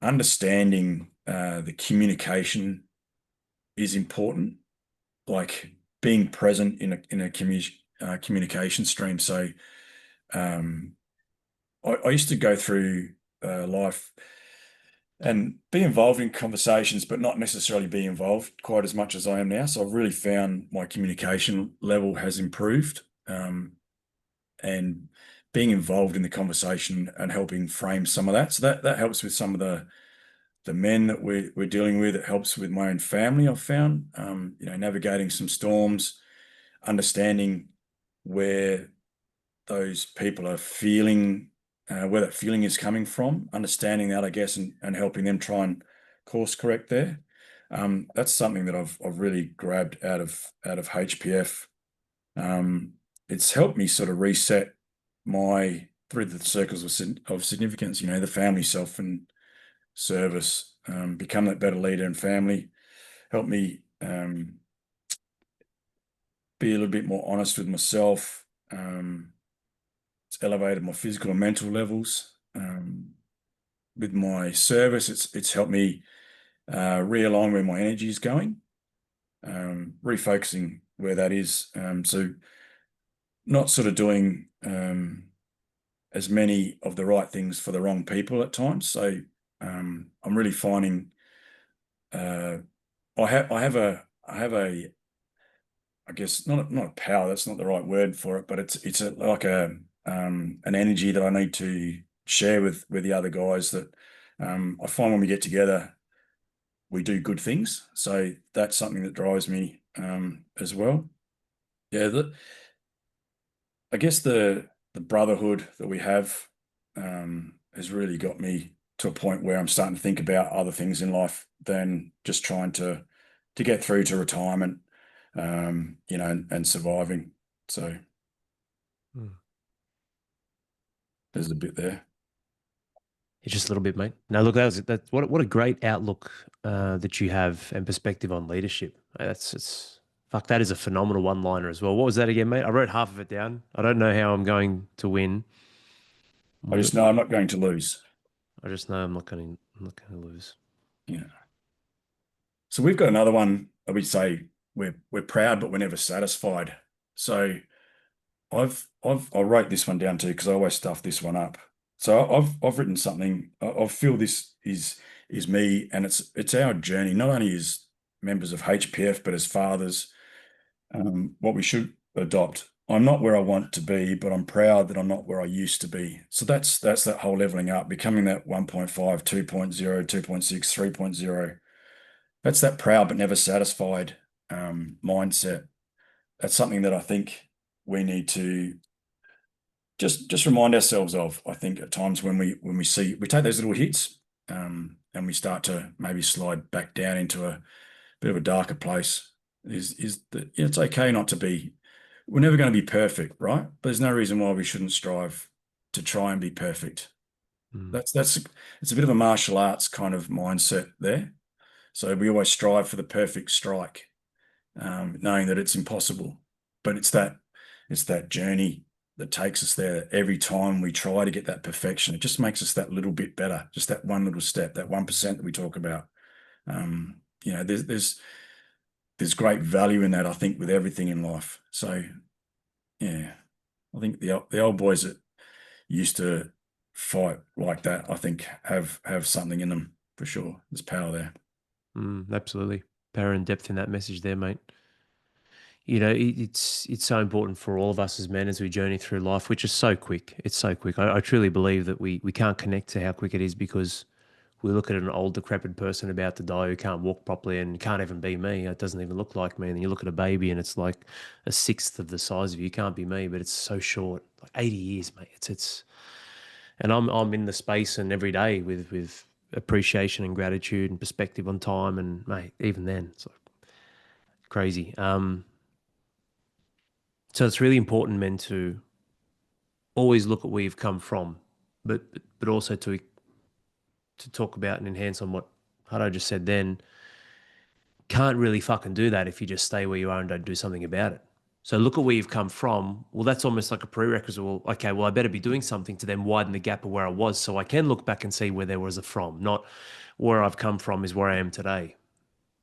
understanding the communication is important, like being present in a communication stream. So um, I used to go through life and be involved in conversations, but not necessarily be involved quite as much as I am now. So I've really found my communication level has improved, and being involved in the conversation and helping frame some of that. So that helps with some of the men that we're dealing with. It helps with my own family, I've found, navigating some storms, understanding where those people are feeling, where that feeling is coming from, understanding that, I guess, and helping them try and course correct there. That's something that I've really grabbed out of HPF. It's helped me sort of reset my through the circles of significance, the family, self, and service, become that better leader in family, help me be a little bit more honest with myself. It's elevated my physical and mental levels. With my service, it's helped me realign where my energy is going, refocusing where that is. So not sort of doing as many of the right things for the wrong people at times. So I'm really finding I have a I guess not a power. That's not the right word for it, but it's like an energy that I need to share with the other guys. That I find when we get together, we do good things. So that's something that drives me as well. Yeah, I guess the brotherhood that we have has really got me to a point where I'm starting to think about other things in life than just trying to get through to retirement, and surviving. So Hmm. there's a bit there. It's just a little bit, mate. No, look, that's what a great outlook that you have and perspective on leadership. That's it's fuck. That is a phenomenal one-liner as well. What was that again, mate? I wrote half of it down. I don't know how I'm going to win. I just know I'm not going to lose. I just know I'm not going to lose. Yeah. So we've got another one that we say we're proud, but we're never satisfied. So I wrote this one down too, because I always stuff this one up. So I've written something. I feel this is me, and it's our journey, not only as members of HPF, but as fathers. What we should adopt. I'm not where I want to be, but I'm proud that I'm not where I used to be. So that's that whole leveling up, becoming that 1.5, 2.0, 2.6, 3.0. That's that proud but never satisfied mindset. That's something that I think we need to just remind ourselves of. I think at times when we take those little hits, and we start to maybe slide back down into a bit of a darker place, is that it's okay not to be. We're never going to be perfect, right? But there's no reason why we shouldn't strive to try and be perfect. Mm. That's it's a bit of a martial arts kind of mindset there. So we always strive for the perfect strike, knowing that it's impossible. But it's that journey that takes us there. Every time we try to get that perfection, it just makes us that little bit better, just that one little step, that 1% that we talk about. There's great value in that, I think, with everything in life. So yeah, I think the old boys that used to fight like that, I think have something in them for sure. There's power there. Absolutely. Power and depth in that message there, mate. It's so important for all of us as men as we journey through life, which is so quick. It's so quick. I truly believe that we can't connect to how quick it is because we look at an old, decrepit person about to die who can't walk properly and can't even be me. It doesn't even look like me. And then you look at a baby and it's like a sixth of the size of you. You can't be me, but it's so short, like 80 years, mate. And I'm in the space and every day with appreciation and gratitude and perspective on time. And mate, even then, it's like crazy. So it's really important, men, to always look at where you've come from, but also to talk about and enhance on what Hado just said then. Can't really fucking do that if you just stay where you are and don't do something about it. So look at where you've come from. Well, that's almost like a prerequisite. Well, okay, well, I better be doing something to then widen the gap of where I was so I can look back and see where there was a from, not where I've come from is where I am today.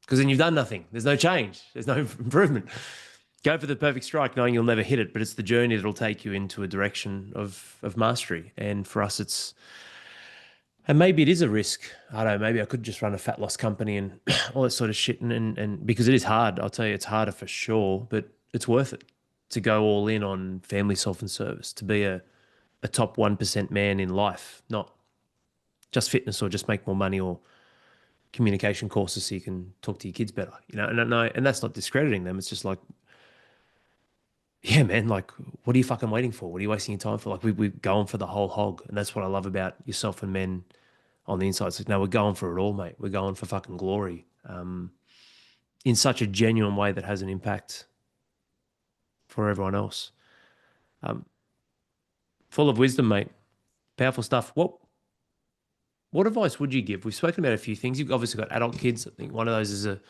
Because then you've done nothing. There's no change. There's no improvement. Go for the perfect strike knowing you'll never hit it, but it's the journey that'll take you into a direction of mastery. And for us, and maybe it is a risk. I don't know, maybe I could just run a fat loss company and all that sort of shit. And because it is hard, I'll tell you, it's harder for sure, but it's worth it to go all in on family, self, and service, to be a top 1% man in life, not just fitness or just make more money or communication courses so you can talk to your kids better, and that's not discrediting them. It's just like, yeah, man, like, what are you fucking waiting for? What are you wasting your time for? Like, we're going for the whole hog. And that's what I love about yourself and men on the inside. It's like, no, we're going for it all, mate. We're going for fucking glory, in such a genuine way that has an impact for everyone else. Um, Full of wisdom, mate. Powerful stuff. What advice would you give? We've spoken about a few things. You've obviously got adult kids. I think one of those is a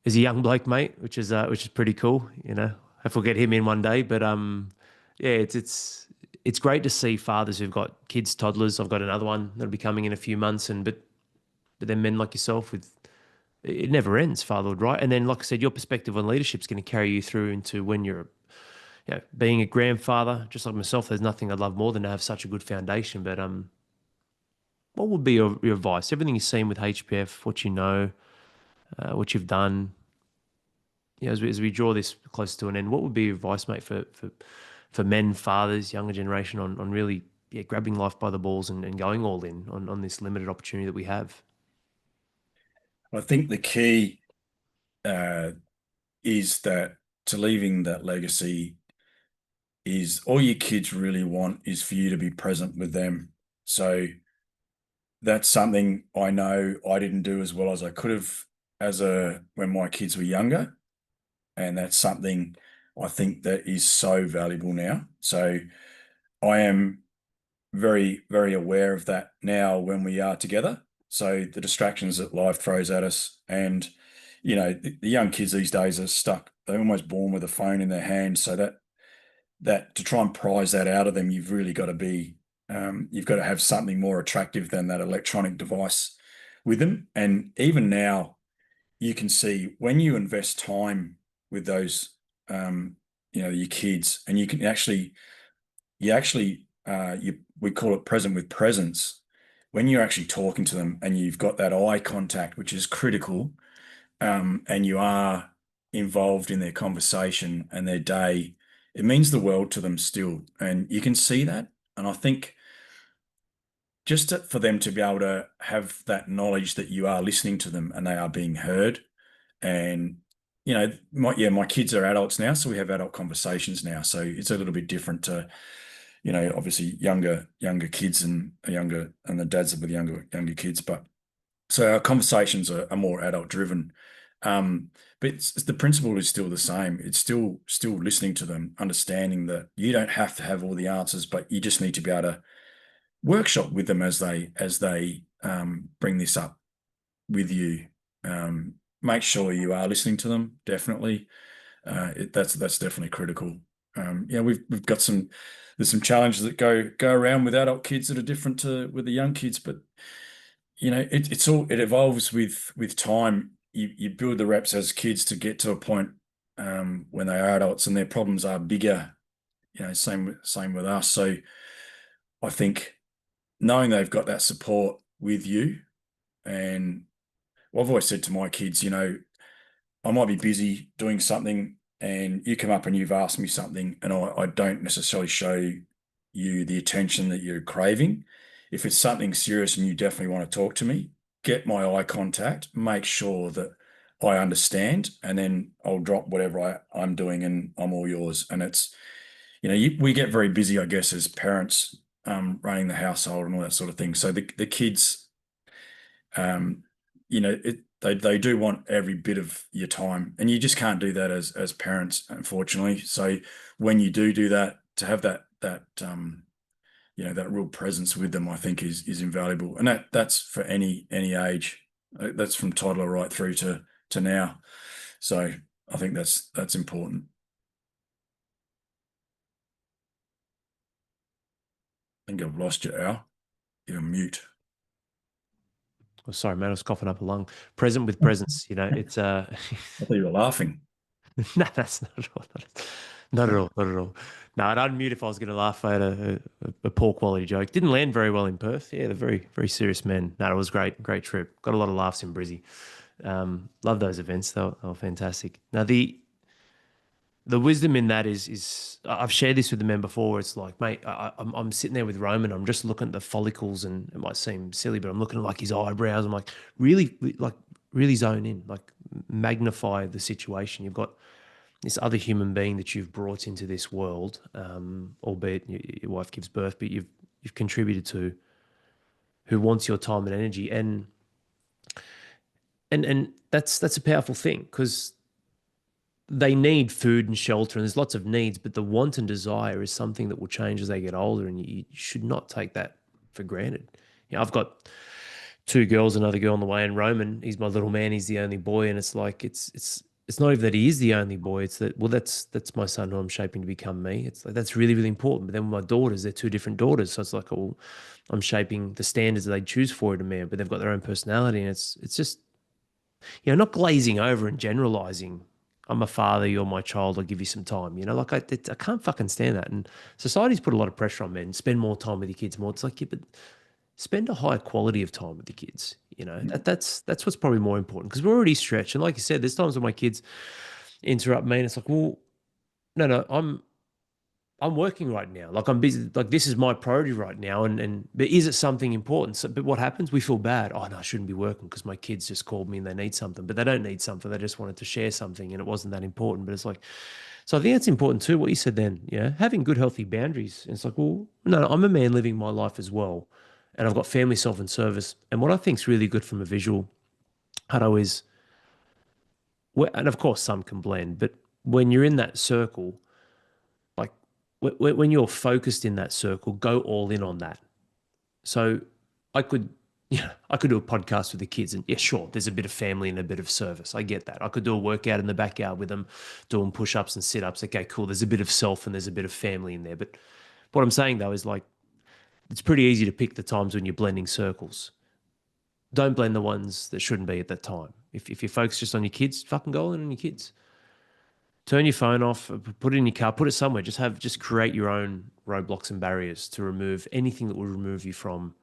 young bloke, mate, which is pretty cool. If we'll get him in one day. But yeah, it's great to see fathers who've got kids, toddlers. I've got another one that'll be coming in a few months, but then men like yourself with it never ends, fatherhood, right? And then, like I said, your perspective on leadership is going to carry you through into when you're, being a grandfather. Just like myself, there's nothing I'd love more than to have such a good foundation. But what would be your advice? Everything you've seen with HPF, what you know, what you've done, as we draw this closer to an end, what would be your advice, mate, for men, fathers, younger generation on really grabbing life by the balls and going all in on this limited opportunity that we have? I think the key uh, is that to leaving that legacy is all your kids really want is for you to be present with them. So that's something I know I didn't do as well as I could have when my kids were younger. And that's something I think that is so valuable now. So I am very, very aware of that now when we are together. So the distractions that life throws at us, and the young kids these days are stuck. They're almost born with a phone in their hand. So that to try and prize that out of them, you've got to have something more attractive than that electronic device with them. And even now, you can see when you invest time with those, your kids, and you can we call it present with presence. When you're actually talking to them and you've got that eye contact, which is critical, and you are involved in their conversation and their day, it means the world to them still. And you can see that. And I think for them to be able to have that knowledge that you are listening to them and they are being heard. And my kids are adults now, so we have adult conversations now. So it's a little bit different to, obviously younger kids and the dads with younger kids. But so our conversations are more adult driven. But the principle is still the same. It's still listening to them, understanding that you don't have to have all the answers, but you just need to be able to workshop with them as they bring this up with you. Make sure you are listening to them, definitely. That's definitely critical. Yeah, we've got there's some challenges that go around with adult kids that are different to with the young kids, but it evolves with time. You build the reps as kids to get to a point when they are adults and their problems are bigger. Same with us. So I think knowing they've got that support with you, and I've always said to my kids, I might be busy doing something and you come up and you've asked me something and I don't necessarily show you the attention that you're craving. If it's something serious and you definitely want to talk to me, get my eye contact, make sure that I understand, and then I'll drop whatever I'm doing and I'm all yours. And we get very busy, I guess, as parents, running the household and all that sort of thing. So the kids, um, they do want every bit of your time, and you just can't do that as parents, unfortunately. So when you do that, to have that real presence with them, I think is invaluable, and that's for any age. That's from toddler right through to now. So I think that's important. I think I've lost you, Al. You're mute. Oh, sorry, man, I was coughing up a lung. Present with presence, it's I thought you were laughing. no, that's not at all. Not at all. Not at all. No, I'd unmute if I was going to laugh at a poor quality joke. Didn't land very well in Perth. Yeah, they're very, very serious men. No, it was great. Great trip. Got a lot of laughs in Brizzy. Love those events. They were fantastic. Now, the wisdom in that is I've shared this with the men before. Where it's like, mate, I'm sitting there with Roman. I'm just looking at the follicles, and it might seem silly, but I'm looking at like his eyebrows. I'm like, really zone in, like magnify the situation. You've got this other human being that you've brought into this world, albeit your wife gives birth, but you've contributed to, who wants your time and energy, and that's a powerful thing because they need food and shelter, and there's lots of needs, but the want and desire is something that will change as they get older, and you should not take that for granted. I've got two girls, another girl on the way, and Roman, he's my little man, he's the only boy, and it's like it's not even that he is the only boy. It's that, well, that's my son who I'm shaping to become me. It's like that's really, really important. But then with my daughters, they're two different daughters, so it's like, oh, I'm shaping the standards that they choose for it in me, but they've got their own personality, and it's just not glazing over and generalizing. I'm a father, you're my child, I'll give you some time. Like I can't fucking stand that. And society's put a lot of pressure on men. Spend more time with your kids more. It's like, yeah, but spend a higher quality of time with the kids. That's what's probably more important because we're already stretched. And like you said, there's times when my kids interrupt me and it's like, well, no, I'm working right now. Like I'm busy. Like this is my priority right now. And but is it something important? So, but what happens? We feel bad. Oh no, I shouldn't be working because my kids just called me and they need something, but they don't need something. They just wanted to share something and it wasn't that important. But it's like, so I think that's important too. What you said then, having good, healthy boundaries. And it's like, well, no, I'm a man living my life as well, and I've got family, self, and service. And what I think is really good from a visual, Hutto, is, and of course some can blend, but when you're in that circle, like when you're focused in that circle, go all in on that. So I could, I could do a podcast with the kids, and yeah, sure, there's a bit of family and a bit of service. I get that. I could do a workout in the backyard with them, doing push-ups and sit-ups. Okay, cool. There's a bit of self and there's a bit of family in there. But what I'm saying though is like, it's pretty easy to pick the times when you're blending circles. Don't blend the ones that shouldn't be at that time. If you focus just on your kids, fucking go all in on your kids. Turn your phone off, put it in your car, put it somewhere. Just create your own roadblocks and barriers to remove anything that will remove you from,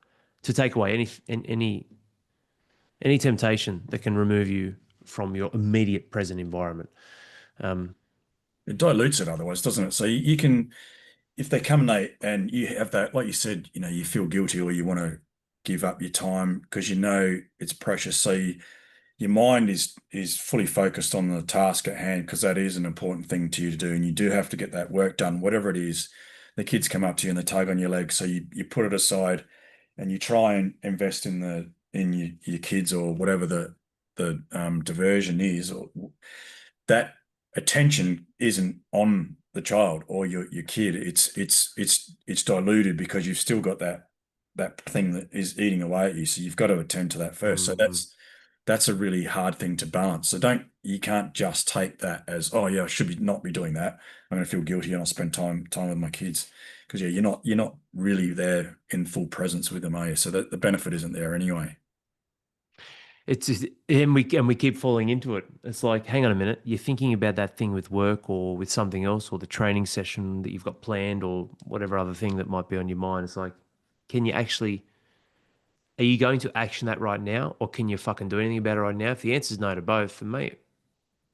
to take away any temptation that can remove you from your immediate present environment. It dilutes it otherwise, doesn't it? So you can, if they come late and you have that, like you said, you feel guilty or you want to give up your time because it's precious. So your mind is fully focused on the task at hand because that is an important thing to you to do, and you do have to get that work done, whatever it is. The kids come up to you and they tug on your leg, so you put it aside and you try and invest in your kids or whatever the the diversion is, or that attention isn't on the child or your kid. It's diluted because you've still got that thing that is eating away at you. So you've got to attend to that first. So Mm. that's a really hard thing to balance. So you can't just take that as, oh yeah, I should not be doing that. I'm going to feel guilty and I'll spend time with my kids. Because yeah, you're not really there in full presence with them, are you? So that the benefit isn't there anyway. It's just, and we keep falling into it. It's like, hang on a minute, you're thinking about that thing with work or with something else or the training session that you've got planned or whatever other thing that might be on your mind. It's like, can you actually, are you going to action that right now, or can you fucking do anything about it right now? If the answer is no to both, then mate,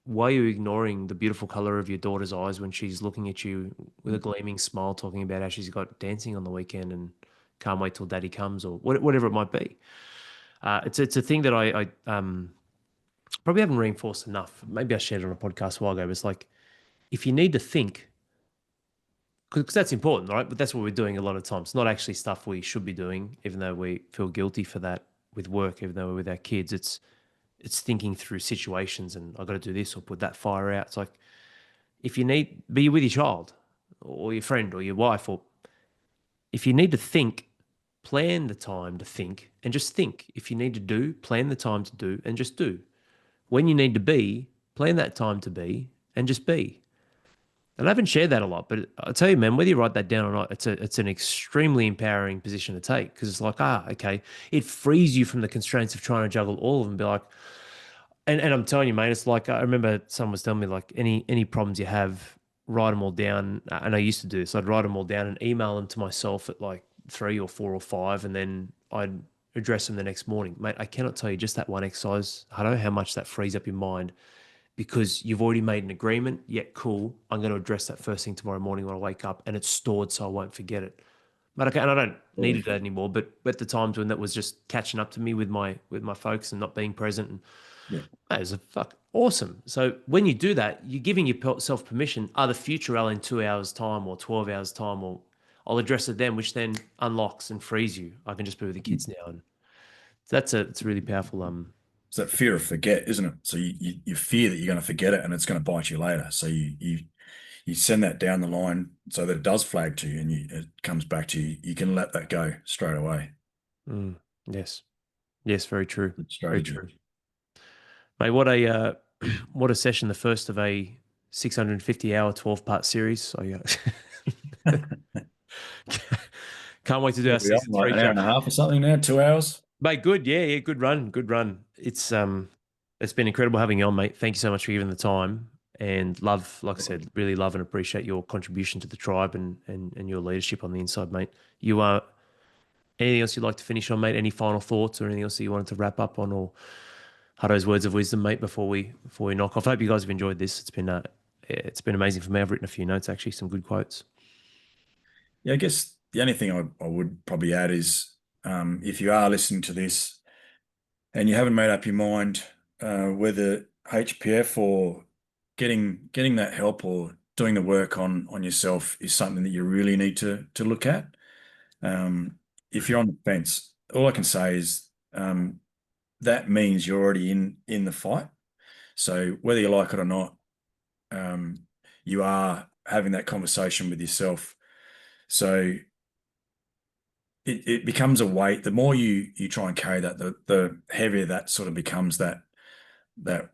why are you ignoring the beautiful color of your daughter's eyes when she's looking at you with a gleaming smile, talking about how she's got dancing on the weekend and can't wait till daddy comes, or whatever it might be? It's a thing that I probably haven't reinforced enough. Maybe I shared it on a podcast a while ago. But it's like, if you need to think, because that's important, right? But that's what we're doing a lot of times. Not actually stuff we should be doing, even though we feel guilty for that with work, even though we're with our kids. It's thinking through situations, and I've got to do this or put that fire out. It's like, if you need, be with your child or your friend or your wife, or if you need to think, plan the time to think and just think. If you need to do, plan the time to do and just do. When you need to be, plan that time to be and just be. And I haven't shared that a lot, but I'll tell you, man, whether you write that down or not, it's an extremely empowering position to take, because it's like, okay, it frees you from the constraints of trying to juggle all of them. Be like, and I'm telling you, mate, it's like, I remember someone was telling me, like, any problems you have, write them all down. And I used to do this. I'd write them all down and email them to myself at like 3 or 4 or 5, and then I'd address them the next morning. Mate, I cannot tell you, just that one exercise, I don't know how much that frees up your mind, because you've already made an agreement. Yet, cool, I'm going to address that first thing tomorrow morning when I wake up, and it's stored so I won't forget it. But okay, and I don't need Totally. it anymore. But at the times when that was just catching up to me with my folks and not being present, and Yeah. that is a fuck awesome. So when you do that, you're giving yourself permission. The future I'll in 2 hours time or 12 hours time, or I'll address it then, which then unlocks and frees you. I can just be with the kids now, and it's a really powerful. It's that fear of forget, isn't it? So you fear that you're going to forget it and it's going to bite you later. So you send that down the line so that it does flag to you and it comes back to you. You can let that go straight away. Mm, yes, yes, very true, Good very strategy. true, mate. What a what a session! The first of a 650-hour 12-part series. So yeah, can't wait to do What our are we on, season like three, an hour Joe. and a half or something now? 2 hours? Mate, good. Yeah, yeah, good run. Good run. It's been incredible having you on, mate. Thank you so much for giving the time, and love, like I said, really love and appreciate your contribution to the tribe, and your leadership on the inside, mate. You are anything else you'd like to finish on, mate? Any final thoughts or anything else that you wanted to wrap up on, or Hutto's words of wisdom, mate, before we knock off? I hope you guys have enjoyed this. It's been amazing for me. I've written a few notes, actually, some good quotes. Yeah, I guess the only thing I would probably add is if you are listening to this and you haven't made up your mind whether HPF or getting that help or doing the work on yourself is something that you really need to look at. If you're on the fence, all I can say is that means you're already in the fight. So whether you like it or not, um, you are having that conversation with yourself. So it becomes a weight. The more you try and carry that, the heavier that sort of becomes that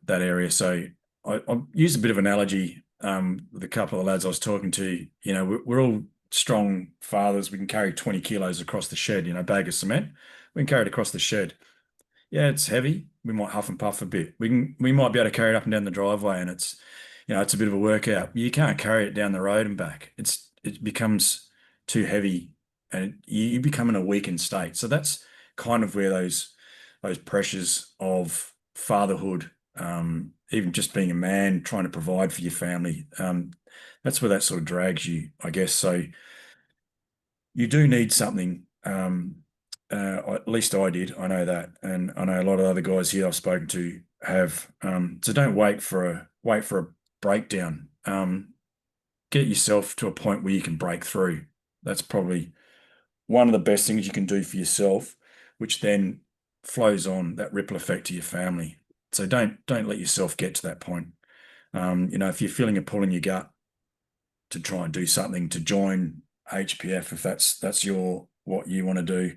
area. So I use a bit of analogy with a couple of lads I was talking to. You know, we're all strong fathers. We can carry 20 kilos across the shed. You know, bag of cement. We can carry it across the shed. Yeah, it's heavy. We might huff and puff a bit. We might be able to carry it up and down the driveway, and it's a bit of a workout. You can't carry it down the road and back. It becomes too heavy, and you become in a weakened state. So that's kind of where those pressures of fatherhood, even just being a man, trying to provide for your family, that's where that sort of drags you, I guess. So you do need something. At least I did. I know that, and I know a lot of other guys here I've spoken to have. So don't wait for a breakdown. Get yourself to a point where you can break through. That's probably one of the best things you can do for yourself, which then flows on that ripple effect to your family. So don't let yourself get to that point. If you're feeling a pull in your gut to try and do something to join HPF, if that's your what you want to do,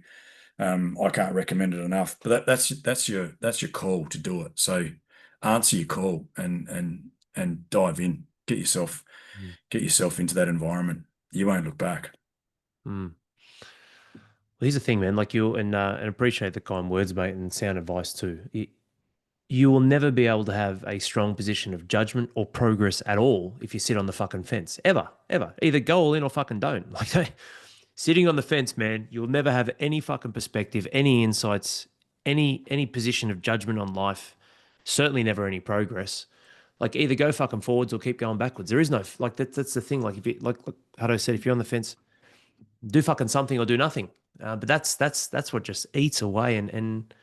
I can't recommend it enough. But that's your call to do it. So answer your call and dive in. Mm. Get yourself into that environment. You won't look back. Mm. Well, here's the thing, man. Like you and appreciate the kind words, mate, and sound advice too. You will never be able to have a strong position of judgment or progress at all if you sit on the fucking fence. Ever, ever. Either go all in or fucking don't. Like sitting on the fence, man, you'll never have any fucking perspective, any insights, any position of judgment on life. Certainly never any progress. Like either go fucking forwards or keep going backwards. There is no like that's the thing. Like if you like Hado said, if you're on the fence, do fucking something or do nothing. But that's what just eats away and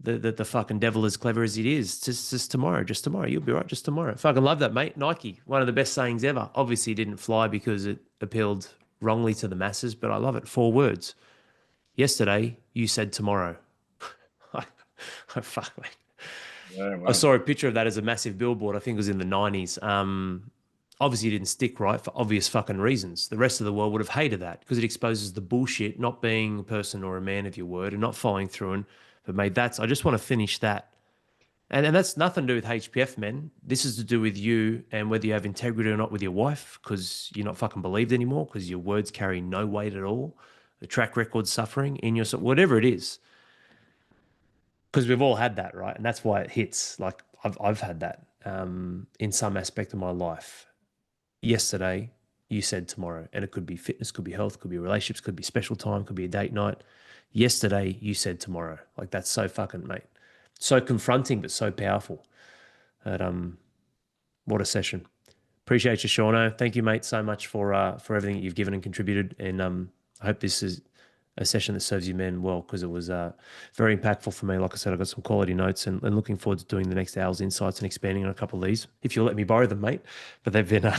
the fucking devil as clever as it is. Just tomorrow, just tomorrow. You'll be right, just tomorrow. Fucking love that, mate. Nike, one of the best sayings ever. Obviously, it didn't fly because it appealed wrongly to the masses, but I love it. 4 words. Yesterday, you said tomorrow. Fuck, mate. Yeah, I well, saw a picture of that as a massive billboard. I think it was in the 90s. Obviously, it didn't stick, right? For obvious fucking reasons. The rest of the world would have hated that because it exposes the bullshit, not being a person or a man of your word and not following through. But mate, I just want to finish that. And that's nothing to do with HPF, man. This is to do with you and whether you have integrity or not with your wife because you're not fucking believed anymore because your words carry no weight at all. The track record suffering in your, whatever it is, because we've all had that, right? And that's why it hits. Like I've had that in some aspect of my life. Yesterday, you said tomorrow, and it could be fitness, could be health, could be relationships, could be special time, could be a date night. Yesterday, you said tomorrow. Like that's so fucking mate, so confronting but so powerful. But what a session. Appreciate you, Shauno. Thank you, mate, so much for everything that you've given and contributed. And I hope this is a session that serves you men well because it was very impactful for me. Like I said, I got some quality notes and looking forward to doing the next hour's insights and expanding on a couple of these. If you'll let me borrow them, mate. But they've been,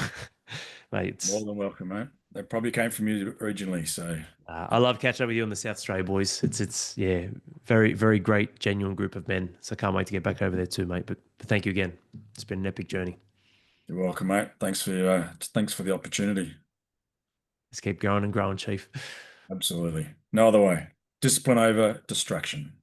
mate, more than welcome, mate. They probably came from you originally, so I love catching up with you on the South Australia boys. It's yeah, very very great, genuine group of men. So can't wait to get back over there too, mate. But thank you again. It's been an epic journey. you're welcome, mate. Thanks for the opportunity. Let's keep going and growing, Chief. Absolutely. No other way. Discipline over distraction.